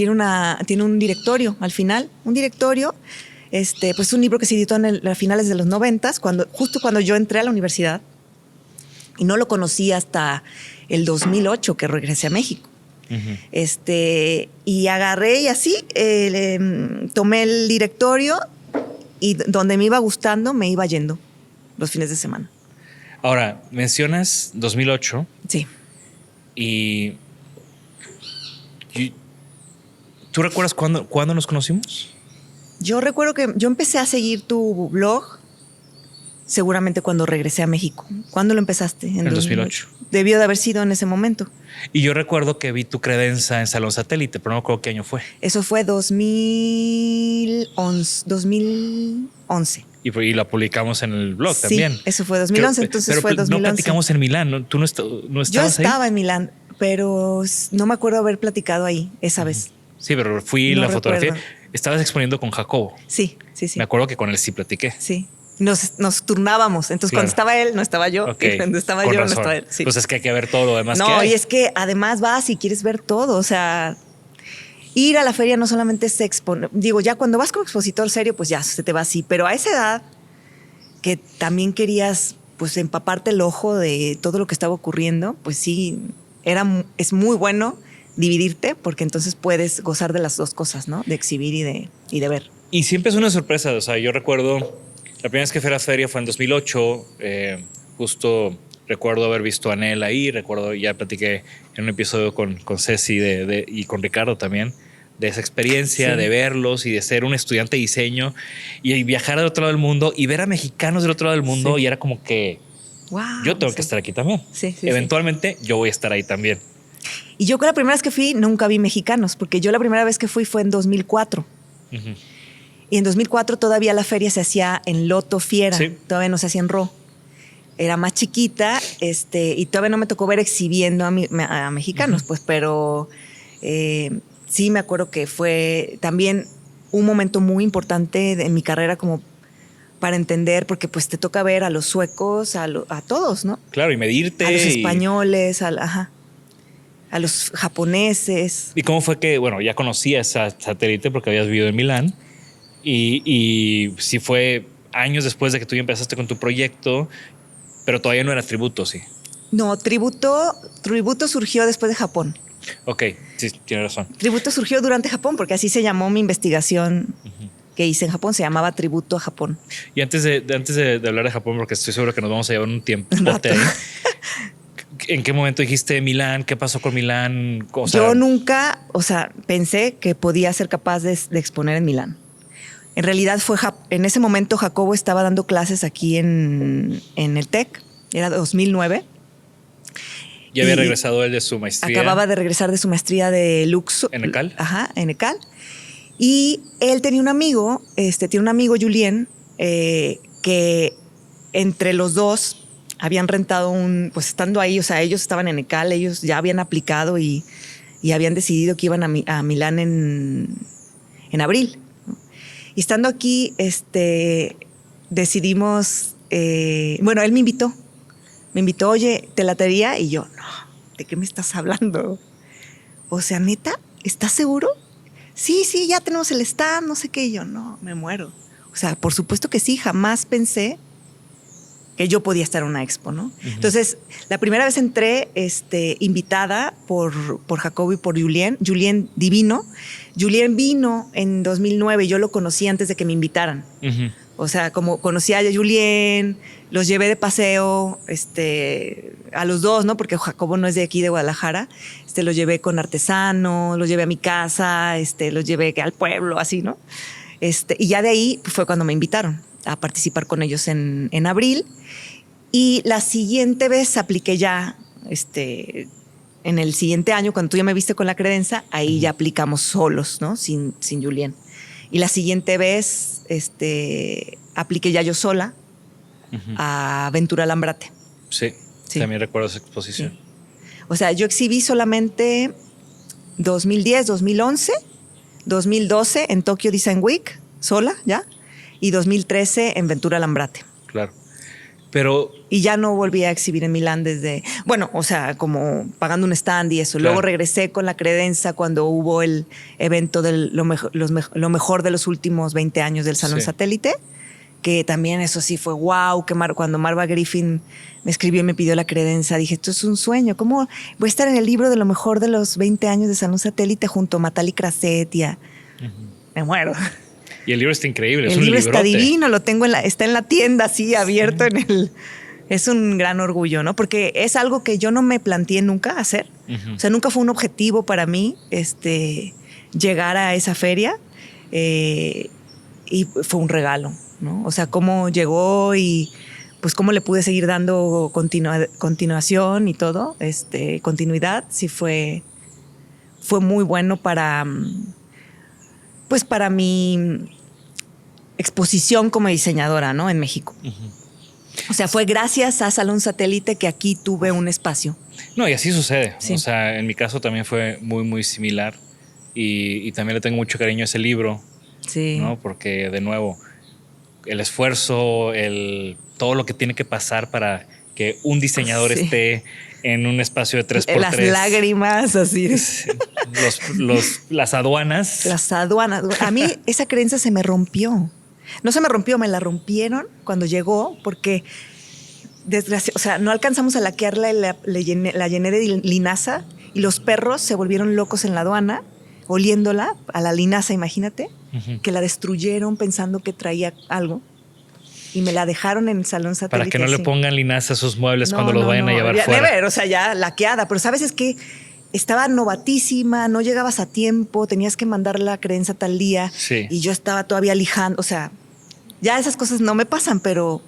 directorio al final, pues un libro que se editó a finales de los 90s, justo cuando yo entré a la universidad y no lo conocí hasta el 2008 que regresé a México. Uh-huh. Y agarré y así tomé el directorio y donde me iba gustando me iba yendo los fines de semana. Ahora, mencionas 2008. Sí. Y ¿tú recuerdas cuándo nos conocimos? Yo recuerdo que yo empecé a seguir tu blog seguramente cuando regresé a México. ¿Cuándo lo empezaste? En 2008. Debió de haber sido en ese momento. Y yo recuerdo que vi tu credencia en Salón Satélite, pero no me acuerdo qué año fue. Eso fue 2011. Y la publicamos en el blog sí, también. Eso fue 2011, pero fue 2011. No platicamos en Milán, ¿no? ¿Tú no estabas Yo estaba ahí? En Milán, pero no me acuerdo haber platicado ahí esa vez. Sí, pero no la fotografía. Recuerdo. Estabas exponiendo con Jacobo. Sí. Me acuerdo que con él sí platiqué. Sí. Nos turnábamos. Entonces, cuando estaba él, no estaba yo. Okay. Y cuando estaba con yo, razón. no estaba él. Sí. Pues es que hay que ver todo lo demás que hay. No, y es que además vas y quieres ver todo. O sea, ir a la feria no solamente es exponer. Digo, ya cuando vas como expositor serio, pues ya se te va así. Pero a esa edad que también querías pues empaparte el ojo de todo lo que estaba ocurriendo, pues sí, es muy bueno dividirte porque entonces puedes gozar de las dos cosas, ¿no? De exhibir y de ver. Y siempre es una sorpresa. O sea, yo recuerdo la primera vez que fui a la feria fue en 2008. Justo recuerdo haber visto a Anel ahí. Recuerdo, ya platiqué en un episodio con Ceci y con Ricardo también, de esa experiencia, de verlos y de ser un estudiante de diseño y viajar del otro lado del mundo y ver a mexicanos del otro lado del mundo. Y era como que yo tengo que estar aquí también. Eventualmente yo voy a estar ahí también. Y yo la primera vez que fui nunca vi mexicanos, porque yo la primera vez que fui fue en 2004. Ujú. Y en 2004 todavía la feria se hacía en Loto Fiera, Sí. todavía no se hacía en Ro. Era más chiquita, y todavía no me tocó ver exhibiendo a mexicanos, pues, pero sí me acuerdo que fue también un momento muy importante en mi carrera como para entender, porque pues te toca ver a los suecos, a todos, ¿no? Claro, y medirte. A los españoles, a los japoneses. ¿Y cómo fue que, bueno, ya conocías a Satélite porque habías vivido en Milán? Y si fue años después de que tú ya empezaste con tu proyecto, pero todavía no era Tributo, sí. No, Tributo surgió después de Japón. Ok, sí, tienes razón. Tributo surgió durante Japón, porque así se llamó mi investigación que hice en Japón, se llamaba Tributo a Japón. Y antes de hablar de Japón, porque estoy seguro que nos vamos a llevar un tiempo ahí. ¿En qué momento dijiste Milán? ¿Qué pasó con Milán? O sea, yo nunca, pensé que podía ser capaz de exponer en Milán. En realidad en ese momento Jacobo estaba dando clases aquí en el TEC, era 2009. ya había regresado él de su maestría. Acababa de regresar de su maestría de Luxor. ¿En ECAL? Ajá, en ECAL. Y él tenía un amigo, Julien, que entre los dos habían rentado pues estando ahí, o sea, ellos estaban en ECAL, ellos ya habían aplicado y habían decidido que iban a Milán en abril. Y estando aquí, decidimos, bueno, él me invitó, oye, ¿te latería? Y yo, no, ¿de qué me estás hablando? O sea, ¿neta? ¿Estás seguro? Sí, ya tenemos el stand, no sé qué. Y yo, no, me muero. O sea, por supuesto que sí, jamás pensé que yo podía estar en una expo, ¿no? Uh-huh. Entonces, la primera vez entré invitada por Jacobo y por Julien. Julien divino. Julien vino en 2009, yo lo conocí antes de que me invitaran. Uh-huh. O sea, como conocí a Julien, los llevé de paseo, a los dos, ¿no? Porque Jacobo no es de aquí, de Guadalajara. Los llevé con artesanos, los llevé a mi casa, los llevé al pueblo, así, ¿no? Y ya de ahí fue cuando me invitaron a participar con ellos en abril. Y la siguiente vez apliqué ya, en el siguiente año, cuando tú ya me viste con la credencia, ahí ya aplicamos solos, ¿no? Sin Julien. Y la siguiente vez, apliqué ya yo sola a Ventura Lambrate. Sí, también recuerdo esa exposición. Sí. O sea, yo exhibí solamente 2010, 2011, 2012 en Tokyo Design Week, sola ya, y 2013 en Ventura Lambrate. Claro. Pero... Y ya no volví a exhibir en Milán desde... Bueno, o sea, como pagando un stand y eso. Claro. Luego regresé con la credencia cuando hubo el evento de lo mejor de los últimos 20 años del Salón Satélite, que también eso sí fue wow, que cuando Marva Griffin me escribió y me pidió la credencia, dije, esto es un sueño. ¿Cómo voy a estar en el libro de lo mejor de los 20 años de Salón Satélite junto a Matali Krasetia? Me muero. Y el libro está increíble. El libro está divino, lo tengo está en la tienda así abierto en el... Es un gran orgullo, ¿no? Porque es algo que yo no me planteé nunca hacer. O sea, nunca fue un objetivo para mí llegar a esa feria, y fue un regalo, ¿no? O sea, cómo llegó y pues cómo le pude seguir dando continuación y todo, continuidad, sí fue muy bueno para mi exposición como diseñadora, ¿no? En México. Uh-huh. O sea, fue gracias a Salón Satélite que aquí tuve un espacio. No, y así sucede. Sí. O sea, en mi caso también fue muy, muy similar. Y también le tengo mucho cariño a ese libro. Sí. ¿No? Porque, de nuevo, el esfuerzo, todo lo que tiene que pasar para que un diseñador esté en un espacio de 3x3. Las lágrimas, así. Las aduanas. Las aduanas. A mí esa creencia se me rompió. No se me rompió, me la rompieron cuando llegó, porque o sea, no alcanzamos a laquearla, la llené de linaza y los perros se volvieron locos en la aduana, oliéndola a la linaza, imagínate, que la destruyeron pensando que traía algo. Y me la dejaron en el Salón Satélite. Para que no le pongan linaza a sus muebles cuando los vayan a llevar fuera. O sea, ya laqueada. Pero sabes, es que estaba novatísima, no llegabas a tiempo, tenías que mandar la creencia tal día. Sí. Y yo estaba todavía lijando. O sea, ya esas cosas no me pasan, pero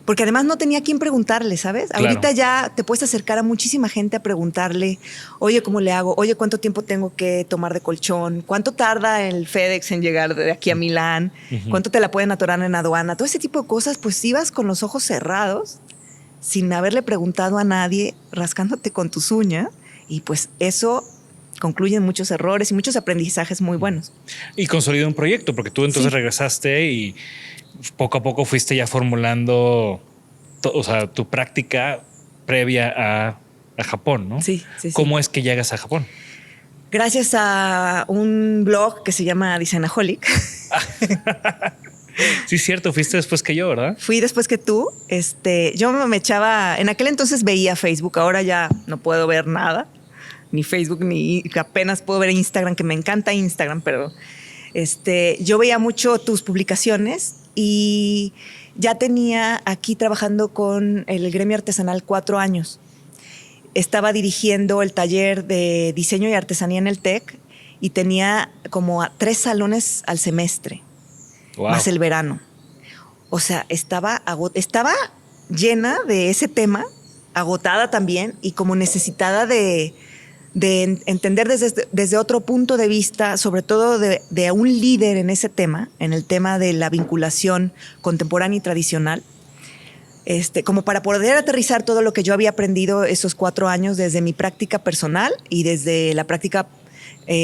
Porque además no tenía a quién preguntarle, ¿sabes? Claro. Ahorita ya te puedes acercar a muchísima gente a preguntarle, oye, ¿cómo le hago? Oye, ¿cuánto tiempo tengo que tomar de colchón? ¿Cuánto tarda el FedEx en llegar de aquí a Milán? ¿Cuánto te la pueden atorar en aduana? Todo ese tipo de cosas, pues ibas con los ojos cerrados, sin haberle preguntado a nadie, rascándote con tus uñas, y pues eso concluye en muchos errores y muchos aprendizajes muy buenos. Y consolidó un proyecto, porque tú entonces regresaste y poco a poco fuiste ya formulando, o sea, tu práctica previa a Japón, ¿no? Sí, sí, sí. ¿Cómo es que llegas a Japón? Gracias a un blog que se llama Designaholic. Sí, es cierto, fuiste después que yo, ¿verdad? Fui después que tú. Yo me echaba, en aquel entonces veía Facebook, ahora ya no puedo ver nada, ni Facebook, ni apenas puedo ver Instagram, que me encanta Instagram, pero yo veía mucho tus publicaciones y ya tenía aquí trabajando con el gremio artesanal 4 años. Estaba dirigiendo el taller de diseño y artesanía en el TEC y tenía como 3 salones al semestre, Wow. más el verano. O sea, estaba llena de ese tema, agotada también y como necesitada de entender desde otro punto de vista, sobre todo de un líder en ese tema, en el tema de la vinculación contemporánea y tradicional, como para poder aterrizar todo lo que yo había aprendido esos 4 años desde mi práctica personal y desde la práctica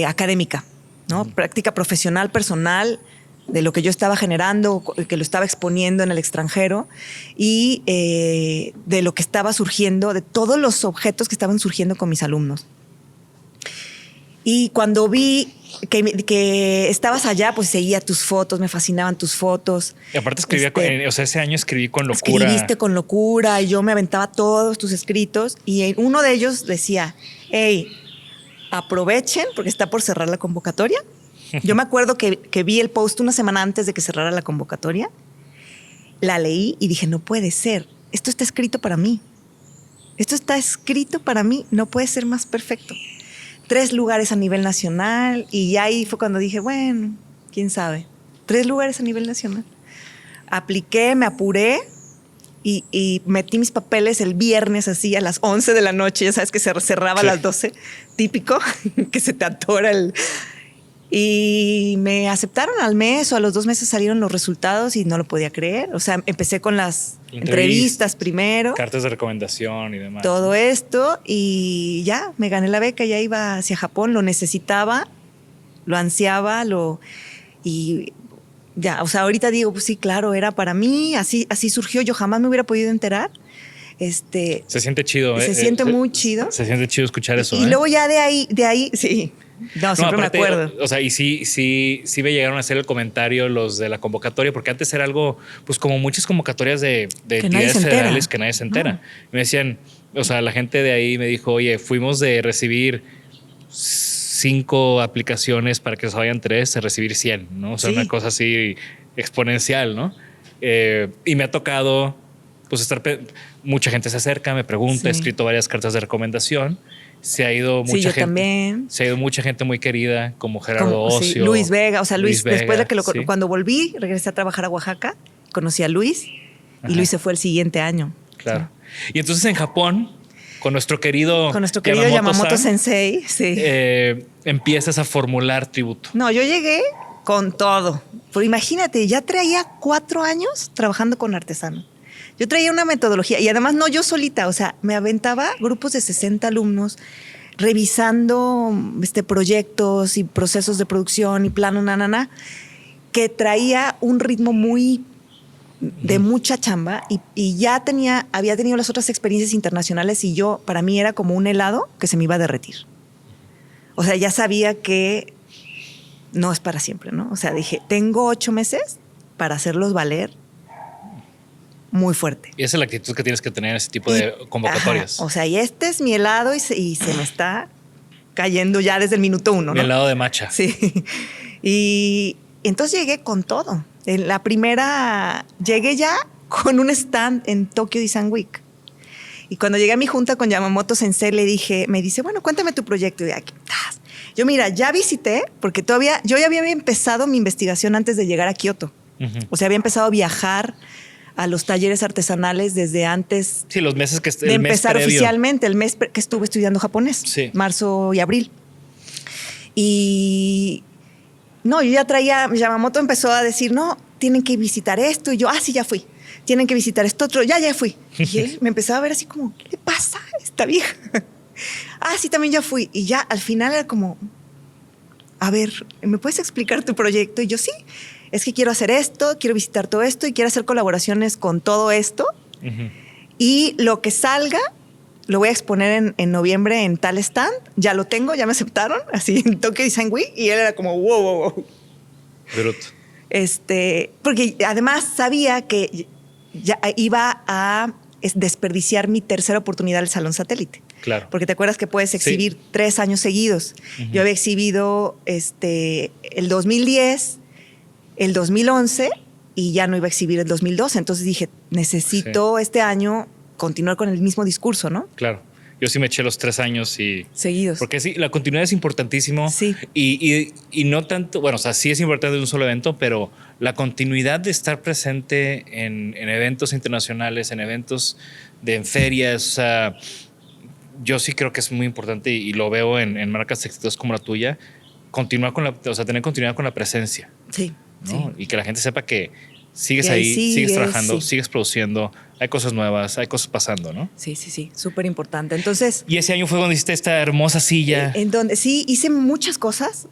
académica, ¿no? Práctica profesional, personal, de lo que yo estaba generando, que lo estaba exponiendo en el extranjero y de lo que estaba surgiendo, de todos los objetos que estaban surgiendo con mis alumnos. Y cuando vi que estabas allá, pues seguía tus fotos, me fascinaban tus fotos. Y aparte escribía, o sea, ese año escribí con locura. Escribiste con locura y yo me aventaba todos tus escritos y uno de ellos decía, hey, aprovechen porque está por cerrar la convocatoria. Yo me acuerdo que vi el post una semana antes de que cerrara la convocatoria, la leí y dije, no puede ser, esto está escrito para mí. Esto está escrito para mí, no puede ser más perfecto. 3 lugares a nivel nacional y ahí fue cuando dije, bueno, quién sabe, 3 lugares a nivel nacional. Apliqué, me apuré y metí mis papeles el viernes así a las 11 de la noche, ya sabes que se cerraba a las 12, típico, que se te atora el... Y me aceptaron al mes o a los 2 meses salieron los resultados y no lo podía creer. O sea, empecé con las entrevistas primero. Cartas de recomendación y demás. Todo esto y ya, me gané la beca, ya iba hacia Japón, lo necesitaba, lo ansiaba, y ya, o sea, ahorita digo, pues sí, claro, era para mí, así surgió, yo jamás me hubiera podido enterar. Se siente chido. Se siente muy chido. Se siente chido escuchar eso. Y luego ya de ahí, sí. No, siempre aparte, me acuerdo. O sea, y sí me llegaron a hacer el comentario los de la convocatoria, porque antes era algo, pues como muchas convocatorias de entidades federales que nadie se entera. Me decían, o sea, la gente de ahí me dijo, oye, fuimos de recibir 5 aplicaciones para que se vayan 3 a recibir 100, ¿no? O sea, una cosa así exponencial, ¿no? Y me ha tocado, pues mucha gente se acerca, me pregunta, he escrito varias cartas de recomendación. Se ha ido mucha gente. También. Se ha ido mucha gente muy querida, como Gerardo Ocio. Sí, Luis Vega. O sea, Luis Vega, después de que cuando volví, regresé a trabajar a Oaxaca, conocí a Luis. Ajá. Y Luis se fue el siguiente año. Claro. Sí. Y entonces en Japón, con nuestro querido Yamamoto Sensei, sí. Empiezas a formular tributo. No, yo llegué con todo. Pero imagínate, ya traía 4 años trabajando con artesanos. Yo traía una metodología y además no yo solita, o sea, me aventaba grupos de 60 alumnos revisando proyectos y procesos de producción y plano, que traía un ritmo muy de mucha chamba y ya había tenido las otras experiencias internacionales y para mí era como un helado que se me iba a derretir. O sea, ya sabía que no es para siempre, ¿no? O sea, dije, tengo 8 meses para hacerlos valer muy fuerte. Y esa es la actitud que tienes que tener en ese tipo de convocatorias. Ajá, o sea, y este es mi helado y se me está cayendo ya desde el minuto 1, ¿no? Mi helado de matcha. Sí. Y entonces llegué con todo. En la primera, llegué ya con un stand en Tokyo Design Week. Y cuando llegué a mi junta con Yamamoto Sensei, me dice, bueno, cuéntame tu proyecto. Y aquí estás. Yo, mira, ya visité, porque yo ya había empezado mi investigación antes de llegar a Kioto. O sea, había empezado a viajar a los talleres artesanales desde antes Sí, los meses que de el mes empezar previo. oficialmente, el mes que estuve estudiando japonés, Sí. marzo y abril. Y no, yo ya traía, Yamamoto empezó a decir, no, tienen que visitar esto. Y yo, sí, ya fui. Tienen que visitar esto otro, ya fui. Y él me empezaba a ver así como, ¿qué le pasa a esta vieja? Sí, también ya fui. Y ya al final era como, a ver, ¿me puedes explicar tu proyecto? Y yo, sí, es que quiero hacer esto, quiero visitar todo esto y quiero hacer colaboraciones con todo esto. Ujú. Y lo que salga, lo voy a exponer en noviembre en tal stand. Ya lo tengo, ya me aceptaron, así en Tokyo Design Week. Y él era como, wow. Bruto. Porque además sabía que ya iba a desperdiciar mi tercera oportunidad del Salón Satélite. Claro. Porque te acuerdas que puedes exhibir Sí. 3 años seguidos. Ujú. Yo había exhibido el 2010, el 2011 y ya no iba a exhibir el 2012. Entonces dije, necesito este año continuar con el mismo discurso, ¿no? Claro. Yo sí me eché los 3 años y... Seguidos. Porque sí, la continuidad es importantísimo. Sí. Y no tanto, bueno, o sea, sí es importante en un solo evento, pero la continuidad de estar presente en eventos internacionales, en eventos en ferias, o sea, yo sí creo que es muy importante y lo veo en marcas exitosas como la tuya, continuar con tener continuidad con la presencia, Sí, ¿no? sí. Y que la gente sepa que sigues Que ahí ahí, sigues trabajando, sí. sigues produciendo, hay cosas nuevas, hay cosas pasando, ¿no? Sí, súper importante. Entonces, Y ese año fue donde hiciste esta hermosa silla. en donde sí hice muchas cosas.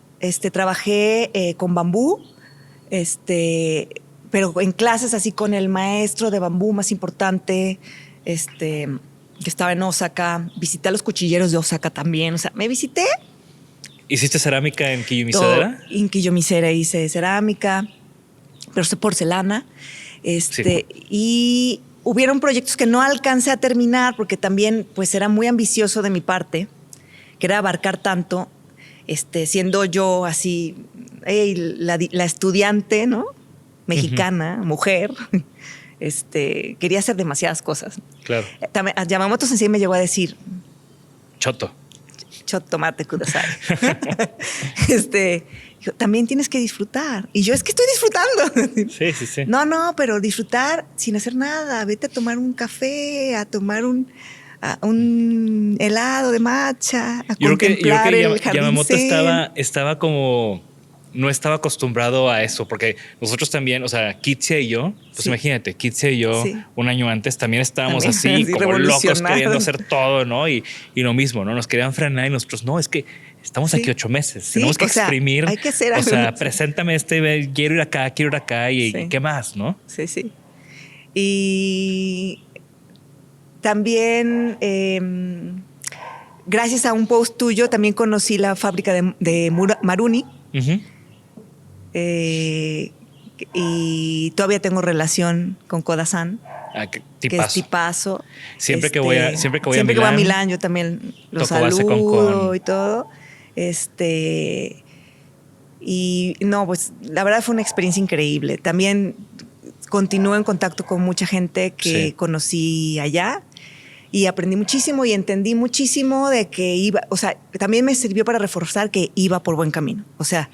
Trabajé con bambú, pero en clases así con el maestro de bambú más importante, que estaba en Osaka. Visité a los cuchilleros de Osaka también. O sea, me visité. ¿Hiciste cerámica en Kiyomisadera? En Kiyomisadera hice cerámica, pero porcelana. Sí. Y hubieron proyectos que no alcancé a terminar porque también pues era muy ambicioso de mi parte, que era abarcar tanto, siendo yo así, la estudiante, ¿no? Mexicana, mujer, quería hacer demasiadas cosas. Claro. También, Yamamoto Sensei me llegó a decir, Choto. tomate kudasai. Dijo, también tienes que disfrutar. Y yo, es que estoy disfrutando. Sí. No, pero disfrutar sin hacer nada. Vete a tomar un café, a tomar un helado de matcha, a contemplar el jardín Yamamoto zen. estaba como... No estaba acostumbrado a eso, porque nosotros también, o sea, Kitsia y yo, pues Sí. imagínate, Kitsia y yo Sí. un año antes también estábamos También, así así, como locos revolucionados. queriendo hacer todo, ¿no? Y lo mismo, ¿no? Nos querían frenar y nosotros, no, es que estamos Sí. aquí 8 meses, Sí, tenemos que o sea, exprimir. hay que hacer o algo. sea, preséntame quiero ir acá y Sí. ¿qué más, no? Sí. Y también, gracias a un post tuyo, también conocí la fábrica de Maruni. Ujú. Y todavía tengo relación con Koda-san, Qué que es tipazo. tipazo. Siempre que voy a Milán, yo también lo toco base saludo con- y todo. Y no, pues la verdad fue una experiencia increíble. También continúo en contacto con mucha gente que Sí. conocí allá y aprendí muchísimo y entendí muchísimo de que iba, o sea, también me sirvió para reforzar que iba por buen camino. O sea,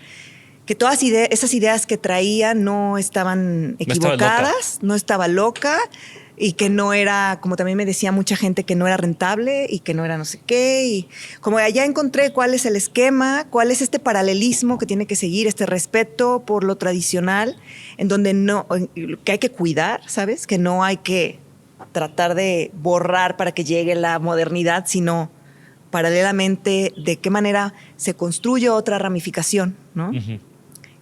que todas esas ideas que traía no estaban equivocadas, no estaba loca y que no era, como también me decía mucha gente, que no era rentable y que no era no sé qué. Y como allá encontré cuál es el esquema, cuál es este paralelismo que tiene que seguir, este respeto por lo tradicional, en donde que hay que cuidar, ¿sabes? Que no hay que tratar de borrar para que llegue la modernidad, sino paralelamente de qué manera se construye otra ramificación, ¿no? Ujú.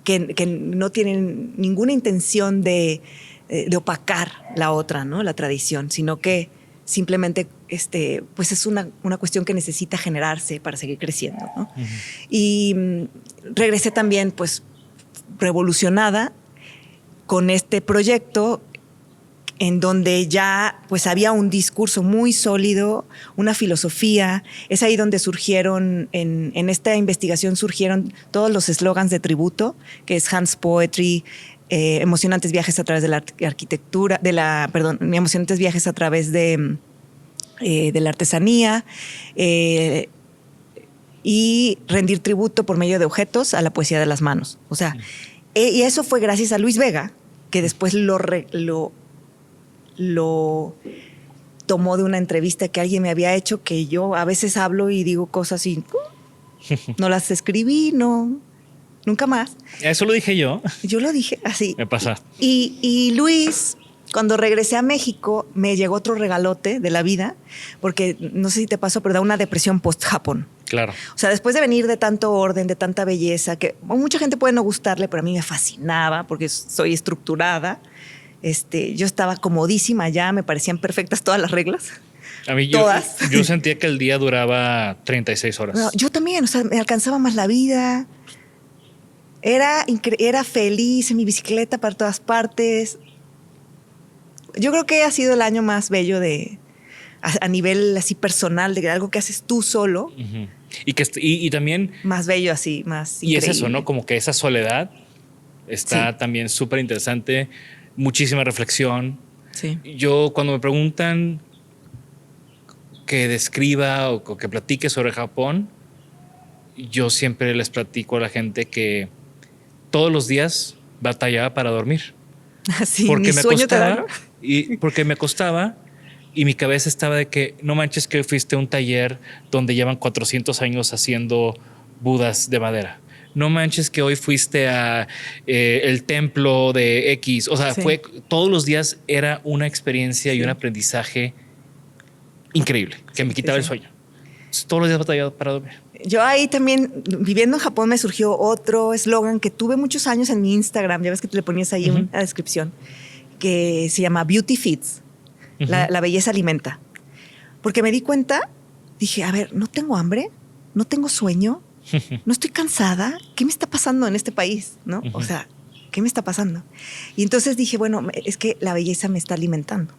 Que no tienen ninguna intención de opacar la otra, ¿no? La tradición, sino que simplemente pues es una cuestión que necesita generarse para seguir creciendo, ¿no? Ujú. Y regresé también pues revolucionada con este proyecto en donde ya pues había un discurso muy sólido, una filosofía. Es ahí donde surgieron, en esta investigación surgieron todos los eslogans de tributo, que es Hans Poetry, emocionantes viajes a través de la arquitectura, emocionantes viajes a través de la artesanía, y rendir tributo por medio de objetos a la poesía de las manos. O sea, y eso fue gracias a Luis Vega, que después lo lo tomó de una entrevista que alguien me había hecho, que yo a veces hablo y digo cosas y no las escribí, no, nunca más. Eso lo dije yo. Yo lo dije así. Me pasa. Y Luis, cuando regresé a México, me llegó otro regalote de la vida, porque no sé si te pasó, pero da una depresión post-Japón. Claro. O sea, después de venir de tanto orden, de tanta belleza, que a mucha gente puede no gustarle, pero a mí me fascinaba porque soy estructurada. Yo estaba comodísima ya, me parecían perfectas todas las reglas. A mí Todas. yo sentía que el día duraba 36 horas. No, yo también, o sea, me alcanzaba más la vida. Era feliz en mi bicicleta para todas partes. Yo creo que ha sido el año más bello a nivel así personal, de algo que haces tú solo. Uh-huh. Y también... Más bello así, más y increíble. es eso, ¿no? Como que esa soledad está también súper interesante. Muchísima reflexión. Sí. Yo, cuando me preguntan que describa o que platique sobre Japón, yo siempre les platico a la gente que todos los días batallaba para dormir. Así, Porque mi me sueño te da, costaba, ¿no? porque me costaba y mi cabeza estaba de que no manches que fuiste a un taller donde llevan 400 años haciendo budas de madera. No manches que hoy fuiste a el templo de X. O sea, fue todos los días era una experiencia y un aprendizaje increíble que me quitaba el sueño. Todos los días batallaba para dormir. Yo ahí también, viviendo en Japón, me surgió otro eslogan que tuve muchos años en mi Instagram. Ya ves que te le ponías ahí una descripción, que se llama Beauty Feeds. La belleza alimenta. Porque me di cuenta, dije, a ver, no tengo hambre, no tengo sueño, no estoy cansada. ¿Qué me está pasando en este país? ¿No? O sea, ¿qué me está pasando? Y entonces dije, bueno, es que la belleza me está alimentando.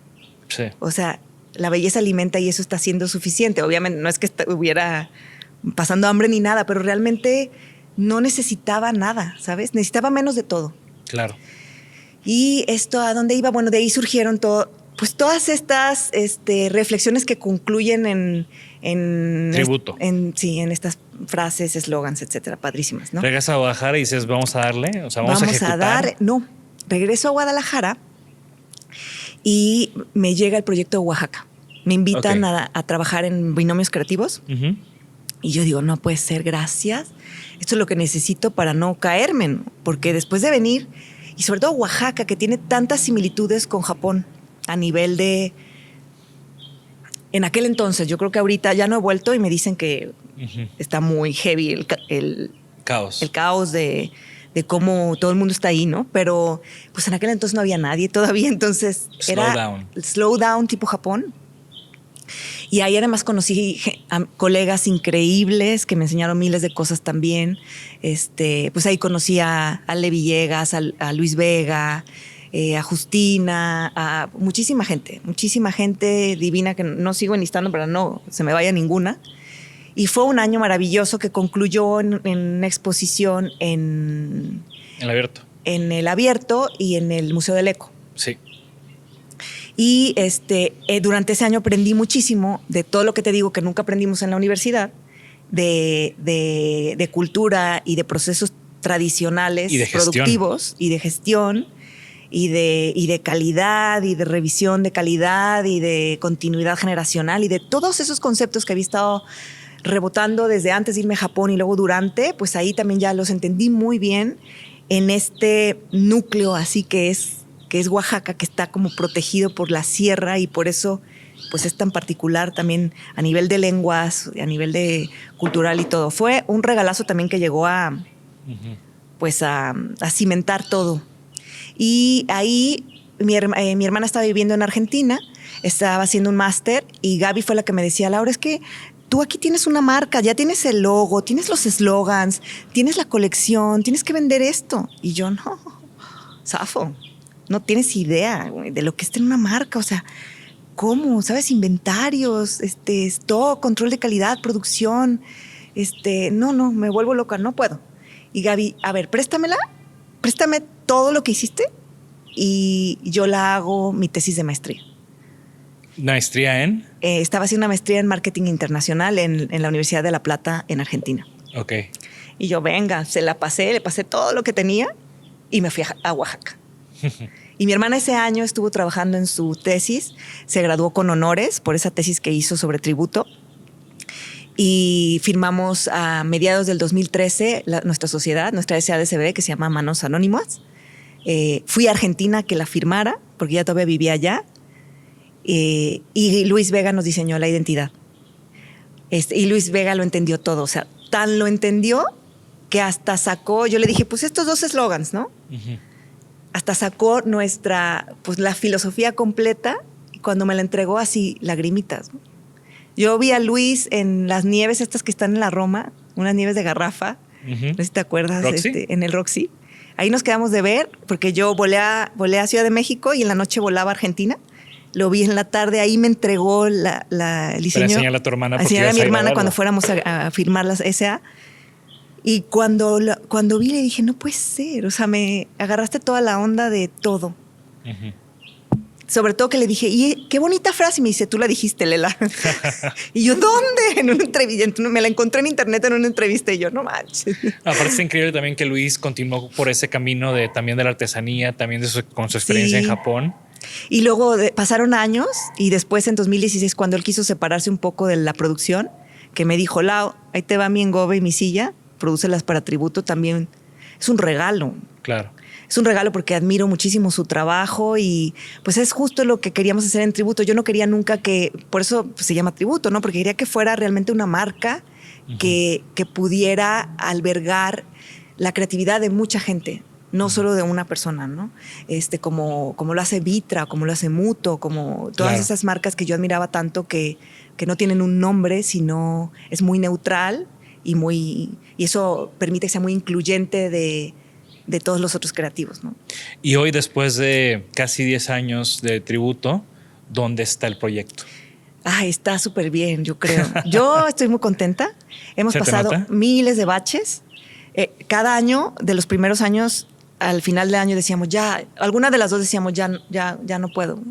Sí. O sea, la belleza alimenta y eso está siendo suficiente. Obviamente no es que estuviera pasando hambre ni nada, pero realmente no necesitaba nada, ¿sabes? Necesitaba menos de todo. Claro. Y esto, ¿a dónde iba? Bueno, de ahí surgieron todas estas reflexiones que concluyen en tributo. En estas frases, eslogans, etcétera, padrísimas, ¿no? Regresas a Guadalajara y dices, vamos a darle, o sea, vamos a ejecutar. Regreso a Guadalajara y me llega el proyecto de Oaxaca. Me invitan a trabajar en binomios creativos. Y yo digo, no puede ser, gracias. Esto es lo que necesito para no caerme, ¿no? Porque después de venir, y sobre todo Oaxaca, que tiene tantas similitudes con Japón a nivel de... En aquel entonces, yo creo que ahorita ya no he vuelto y me dicen que está muy heavy el caos de cómo todo el mundo está ahí, ¿no? Pero pues en aquel entonces no había nadie todavía, entonces era slow down tipo Japón. Y ahí además conocí a colegas increíbles que me enseñaron miles de cosas también. Pues ahí conocí a Ale Villegas, a Luis Vega, a Justina, a muchísima gente divina que no sigo enlistando para no se me vaya ninguna. Y fue un año maravilloso que concluyó en una exposición en el abierto. En el abierto y en el Museo del Eco. Sí. Y durante ese año aprendí muchísimo de todo lo que te digo que nunca aprendimos en la universidad, de cultura y de procesos tradicionales y de productivos y de gestión y de calidad y de revisión de calidad y de continuidad generacional y de todos esos conceptos que había estado rebotando desde antes de irme a Japón y luego durante, pues ahí también ya los entendí muy bien en este núcleo así que es Oaxaca, que está como protegido por la sierra y por eso pues es tan particular también a nivel de lenguas, a nivel de cultural y todo. Fue un regalazo también que llegó a cimentar todo. Y ahí mi hermana estaba viviendo en Argentina, estaba haciendo un máster y Gaby fue la que me decía, Laura, es que tú aquí tienes una marca, ya tienes el logo, tienes los eslogans, tienes la colección, tienes que vender esto. Y yo, no, zafo. No tienes idea de lo que es tener una marca, o sea, ¿cómo? ¿Sabes? Inventarios, stock, control de calidad, producción, no, me vuelvo loca, no puedo. Y Gaby, a ver, préstame todo lo que hiciste y yo la hago mi tesis de maestría. ¿Maestría en? Estaba haciendo una maestría en marketing internacional en la Universidad de La Plata, en Argentina. Ok. Y yo, venga, le pasé todo lo que tenía y me fui a Oaxaca. Y mi hermana ese año estuvo trabajando en su tesis, se graduó con honores por esa tesis que hizo sobre tributo. Y firmamos a mediados del 2013 nuestra sociedad, nuestra SADCB, que se llama Manos Anónimas. Fui a Argentina a que la firmara, porque ya todavía vivía allá. Y Luis Vega nos diseñó la identidad. Y Luis Vega lo entendió todo. O sea, tan lo entendió que hasta sacó, yo le dije, pues estos 2 eslogans, ¿no? Uh-huh. Hasta sacó pues la filosofía completa. Y cuando me la entregó, así, lagrimitas, ¿no? Yo vi a Luis en las nieves estas que están en la Roma, unas nieves de garrafa. Uh-huh. No sé si te acuerdas, en el Roxy. Ahí nos quedamos de ver, porque yo volé a Ciudad de México y en la noche volaba a Argentina. Lo vi en la tarde, ahí me entregó el diseño. Para enseñarle a tu hermana. A enseñarle a mi hermana cuando fuéramos a firmar las SA. Y cuando vi le dije, no puede ser. O sea, me agarraste toda la onda de todo. Uh-huh. Sobre todo que le dije, y qué bonita frase. Y me dice, tú la dijiste, Lela. Y yo, ¿dónde? En una entrevista. Me la encontré en internet en una entrevista y yo, no manches. Aparte es increíble también que Luis continuó por ese camino también de la artesanía, también con su experiencia en Japón. Y luego pasaron años y después en 2016, cuando él quiso separarse un poco de la producción, que me dijo, Lau, ahí te va mi engobe y mi silla, prodúcelas para tributo, también es un regalo. Claro. Es un regalo porque admiro muchísimo su trabajo y pues es justo lo que queríamos hacer en tributo. Yo no quería nunca por eso pues, se llama tributo, ¿no? Porque quería que fuera realmente una marca uh-huh. que pudiera albergar la creatividad de mucha gente, no uh-huh. solo de una persona, ¿no? Como lo hace Vitra, como lo hace Muto, como todas esas marcas que yo admiraba tanto que no tienen un nombre, sino es muy neutral y eso permite que sea muy incluyente de todos los otros creativos, ¿no? Y hoy, después de casi 10 años de tributo, ¿dónde está el proyecto? Está súper bien, yo creo. Yo estoy muy contenta. Hemos pasado miles de baches. Cada año, de los primeros años, al final del año decíamos, alguna de las dos decíamos, ya no puedo,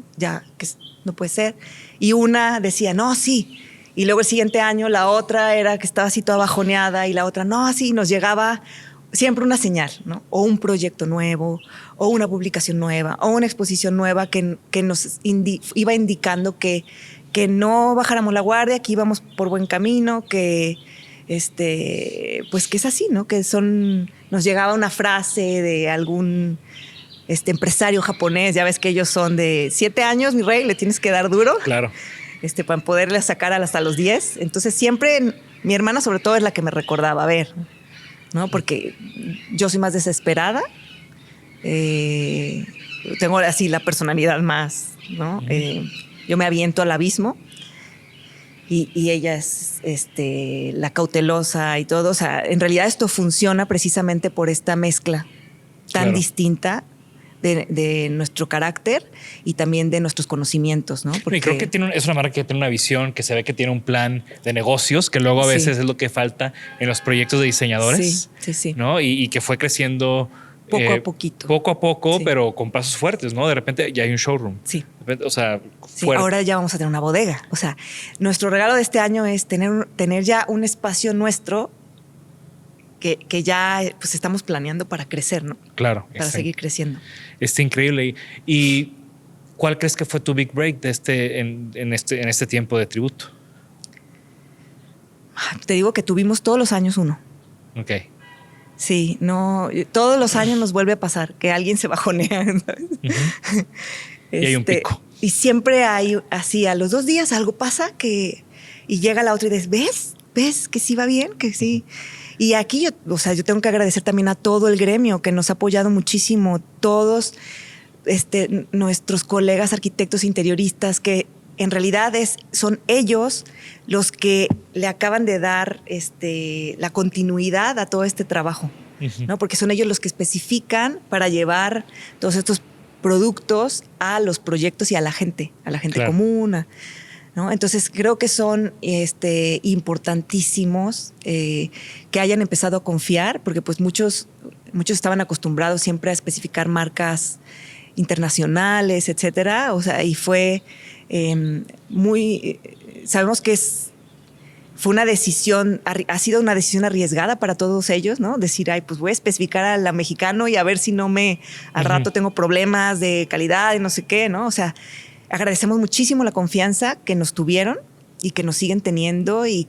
que no puede ser. Y una decía, no, sí. Y luego el siguiente año la otra era que estaba así toda bajoneada y la otra, no, así. Nos llegaba siempre una señal, ¿no? O un proyecto nuevo, o una publicación nueva, o una exposición nueva que nos iba indicando que no bajáramos la guardia, que íbamos por buen camino, que pues que es así, ¿no? Que nos llegaba una frase de algún empresario japonés, ya ves que ellos son de 7 años, mi rey, le tienes que dar duro. Claro. Para poderle sacar hasta los 10. Entonces siempre, mi hermana sobre todo es la que me recordaba, a ver, ¿no? Porque yo soy más desesperada, tengo así la personalidad más, ¿no? Yo me aviento al abismo y ella es la cautelosa y todo. O sea, en realidad esto funciona precisamente por esta mezcla tan distinta de nuestro carácter y también de nuestros conocimientos, ¿no? Porque creo que es una marca que tiene una visión, que se ve que tiene un plan de negocios, que luego a veces es lo que falta en los proyectos de diseñadores, sí. ¿no? Y que fue creciendo poco a poquito. Poco a poco, pero con pasos fuertes, ¿no? De repente ya hay un showroom. Sí. De repente, o sea, ahora ya vamos a tener una bodega. O sea, nuestro regalo de este año es tener ya un espacio nuestro que ya pues estamos planeando para crecer, ¿no? Claro. Para seguir creciendo. Está increíble. ¿Y cuál crees que fue tu big break de en este tiempo de tributo? Te digo que tuvimos todos los años uno. Ok. Sí, no, todos los años nos vuelve a pasar que alguien se bajonea, ¿sabes? Uh-huh. Y hay un pico. Y siempre hay así, a los 2 días algo pasa y llega la otra y dices, ¿ves que sí va bien? Que sí. Y aquí yo tengo que agradecer también a todo el gremio que nos ha apoyado muchísimo, todos nuestros colegas arquitectos interioristas que en realidad son ellos los que le acaban de dar la continuidad a todo este trabajo, uh-huh. ¿no? Porque son ellos los que especifican para llevar todos estos productos a los proyectos y a la gente claro. común, ¿no? Entonces creo que son importantísimos que hayan empezado a confiar, porque pues muchos estaban acostumbrados siempre a especificar marcas internacionales, etcétera. O sea, y fue sabemos que es fue una decisión, ha sido una decisión arriesgada para todos ellos, ¿no? Decir, ay, pues voy a especificar a la mexicano y a ver si al rato tengo problemas de calidad y no sé qué, ¿no? O sea, agradecemos muchísimo la confianza que nos tuvieron y que nos siguen teniendo y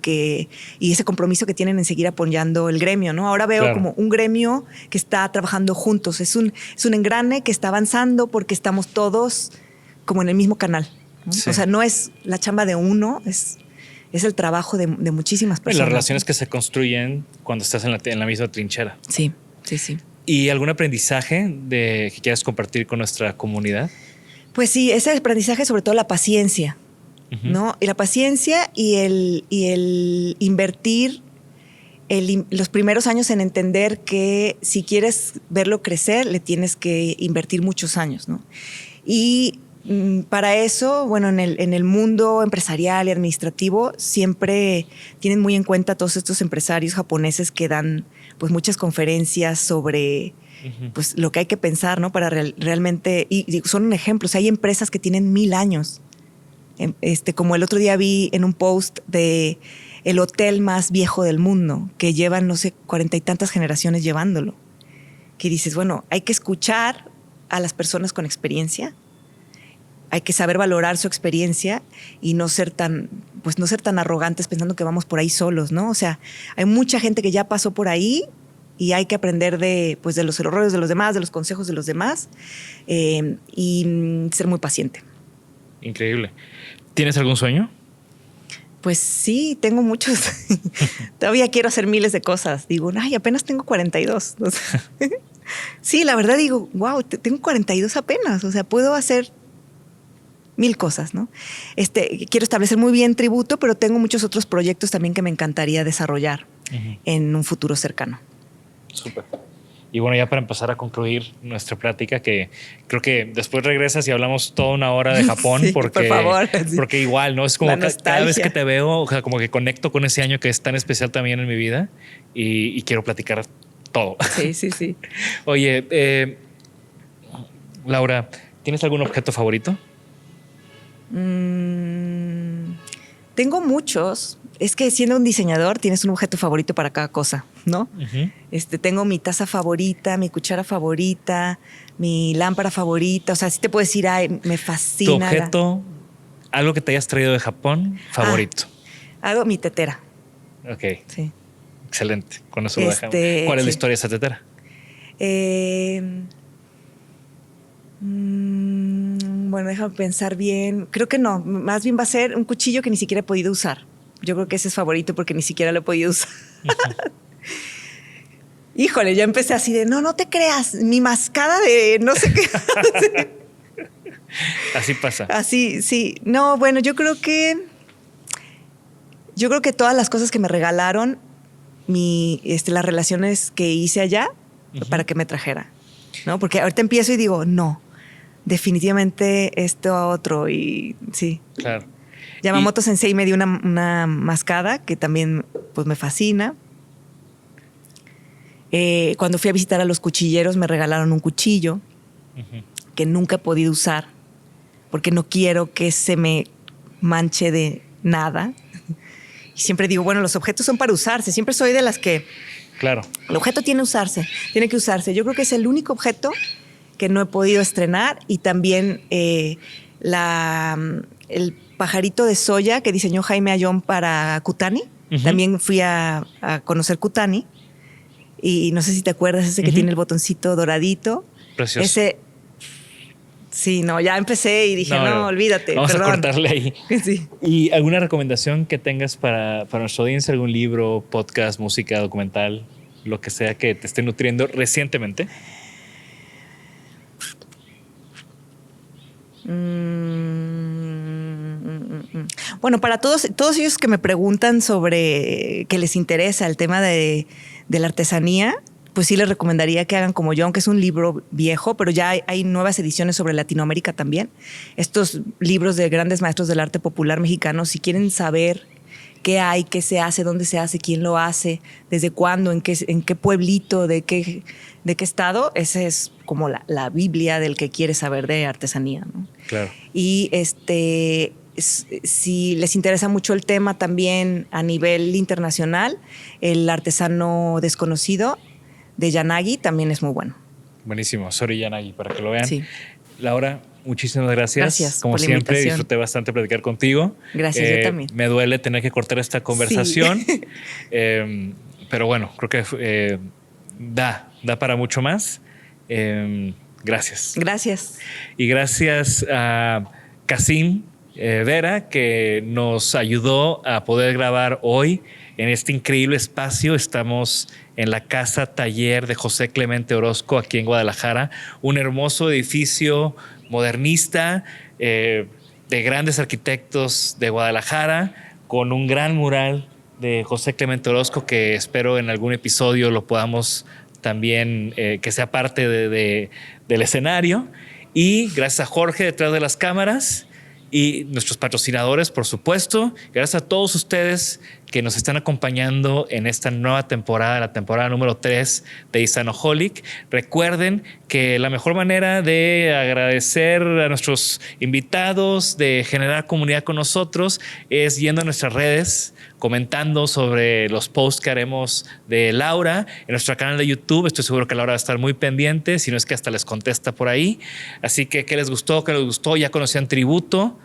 ese compromiso que tienen en seguir apoyando el gremio, ¿no? Ahora veo como un gremio que está trabajando juntos. Es un engrane que está avanzando porque estamos todos como en el mismo canal, ¿no? Sí. O sea, no es la chamba de uno, es el trabajo de muchísimas personas. Las relaciones que se construyen cuando estás en la misma trinchera. Sí, sí, sí. ¿Y algún aprendizaje que quieras compartir con nuestra comunidad? Pues sí, ese aprendizaje, sobre todo la paciencia, ¿no? Y la paciencia y el invertir los primeros años en entender que si quieres verlo crecer, le tienes que invertir muchos años, ¿no? Y para eso, bueno, en el mundo empresarial y administrativo siempre tienen muy en cuenta todos estos empresarios japoneses que dan pues muchas conferencias sobre pues lo que hay que pensar, ¿no? Para realmente, y son un ejemplo. O sea, hay empresas que tienen 1000 años. Como el otro día vi en un post de el hotel más viejo del mundo, que llevan, no sé, 40 y tantas generaciones llevándolo. Que dices, bueno, hay que escuchar a las personas con experiencia, hay que saber valorar su experiencia y no ser tan arrogantes pensando que vamos por ahí solos, ¿no? O sea, hay mucha gente que ya pasó por ahí y hay que aprender de los errores de los demás, de los consejos de los demás y ser muy paciente. Increíble. ¿Tienes algún sueño? Pues sí, tengo muchos. Todavía quiero hacer miles de cosas. Digo, ay, apenas tengo 42. O sea, sí, la verdad digo, wow, tengo 42 apenas. O sea, puedo hacer 1000 cosas, ¿no? Quiero establecer muy bien tributo, pero tengo muchos otros proyectos también que me encantaría desarrollar en un futuro cercano. Súper. Y bueno, ya para empezar a concluir nuestra plática, que creo que después regresas y hablamos toda una hora de Japón, sí, porque, por favor, sí. Porque igual, ¿no? Es como cada vez que te veo, o sea, como que conecto con ese año que es tan especial también en mi vida y quiero platicar todo. Sí, sí, sí. Oye, Laura, ¿tienes algún objeto favorito? Tengo muchos. Es que siendo un diseñador tienes un objeto favorito para cada cosa, ¿no? Tengo mi taza favorita, mi cuchara favorita, mi lámpara favorita. O sea, sí te puedo decir, ay, me fascina. ¿Tu objeto, algo que te hayas traído de Japón, favorito? Hago mi tetera. Ok. Sí. Excelente. Con eso lo dejamos. ¿Cuál es la historia de esa tetera? Bueno, déjame pensar bien. Creo que no. Más bien va a ser un cuchillo que ni siquiera he podido usar. Yo creo que ese es favorito porque ni siquiera lo he podido usar. Híjole, ya empecé así de, no te creas, mi mascada de no sé qué. Así pasa. Así, sí. No, bueno, yo creo que todas las cosas que me regalaron, las relaciones que hice allá, para que me trajera, ¿no? Porque ahorita empiezo y digo, no, definitivamente esto a otro y sí. Claro. Yamamoto Sensei me dio una mascada que también pues me fascina. Cuando fui a visitar a los cuchilleros me regalaron un cuchillo que nunca he podido usar porque no quiero que se me manche de nada. Y siempre digo, bueno, los objetos son para usarse. Siempre soy de las que... Claro. El objeto tiene que usarse. Yo creo que es el único objeto que no he podido estrenar y también el pajarito de soya que diseñó Jaime Ayón para Kutani. También fui a conocer Kutani y no sé si te acuerdas, ese que tiene el botoncito doradito. Precioso. Ese, sí, no, ya empecé y dije, no, olvídate. Vamos perdón. a cortarle ahí. Sí. ¿Y alguna recomendación que tengas para nuestra audiencia? ¿Algún libro, podcast, música, documental, lo que sea que te esté nutriendo recientemente? Bueno, para todos ellos que me preguntan sobre que les interesa el tema de la artesanía, pues sí les recomendaría que hagan como yo, aunque es un libro viejo, pero ya hay nuevas ediciones sobre Latinoamérica también. Estos libros de grandes maestros del arte popular mexicano, si quieren saber qué hay, qué se hace, dónde se hace, quién lo hace, desde cuándo, en qué pueblito, de qué estado, esa es como la Biblia del que quiere saber de artesanía, ¿no? Claro. Y si les interesa mucho el tema también a nivel internacional, el artesano desconocido de Yanagi también es muy bueno. Buenísimo, Sori Yanagi, para que lo vean. Sí. Laura, muchísimas gracias. Gracias como por la siempre, invitación. Disfruté bastante platicar contigo. Gracias, yo también. Me duele tener que cortar esta conversación, Sí. Pero bueno, creo que da para mucho más. Gracias. Gracias. Y gracias a Casim Vera, que nos ayudó a poder grabar hoy en este increíble espacio. Estamos en la casa taller de José Clemente Orozco, aquí en Guadalajara. Un hermoso edificio modernista de grandes arquitectos de Guadalajara, con un gran mural de José Clemente Orozco que espero en algún episodio lo podamos también, que sea parte del escenario. Y gracias a Jorge detrás de las cámaras y nuestros patrocinadores, por supuesto. Gracias a todos ustedes que nos están acompañando en esta nueva temporada, la temporada número 3 de Designoholic. Recuerden que la mejor manera de agradecer a nuestros invitados, de generar comunidad con nosotros, es yendo a nuestras redes, comentando sobre los posts que haremos de Laura en nuestro canal de YouTube. Estoy seguro que Laura va a estar muy pendiente, si no es que hasta les contesta por ahí. Así que, ¿qué les gustó? ¿Qué les gustó? ¿Ya conocían Tributo?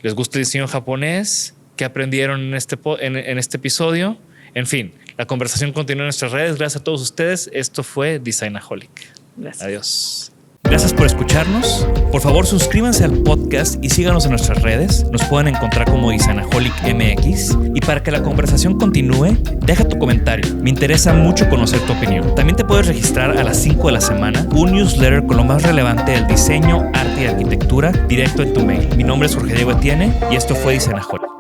¿Les gusta el diseño japonés? ¿Qué aprendieron en este episodio? En fin, la conversación continúa en nuestras redes. Gracias a todos ustedes. Esto fue Designoholic. Gracias. Adiós. Gracias por escucharnos. Por favor, suscríbanse al podcast y síganos en nuestras redes. Nos pueden encontrar como Designoholic MX. Y para que la conversación continúe, deja tu comentario. Me interesa mucho conocer tu opinión. También te puedes registrar a las 5 de la semana un newsletter con lo más relevante del diseño, arte y arquitectura directo en tu mail. Mi nombre es Jorge Diego Etienne y esto fue Designoholic.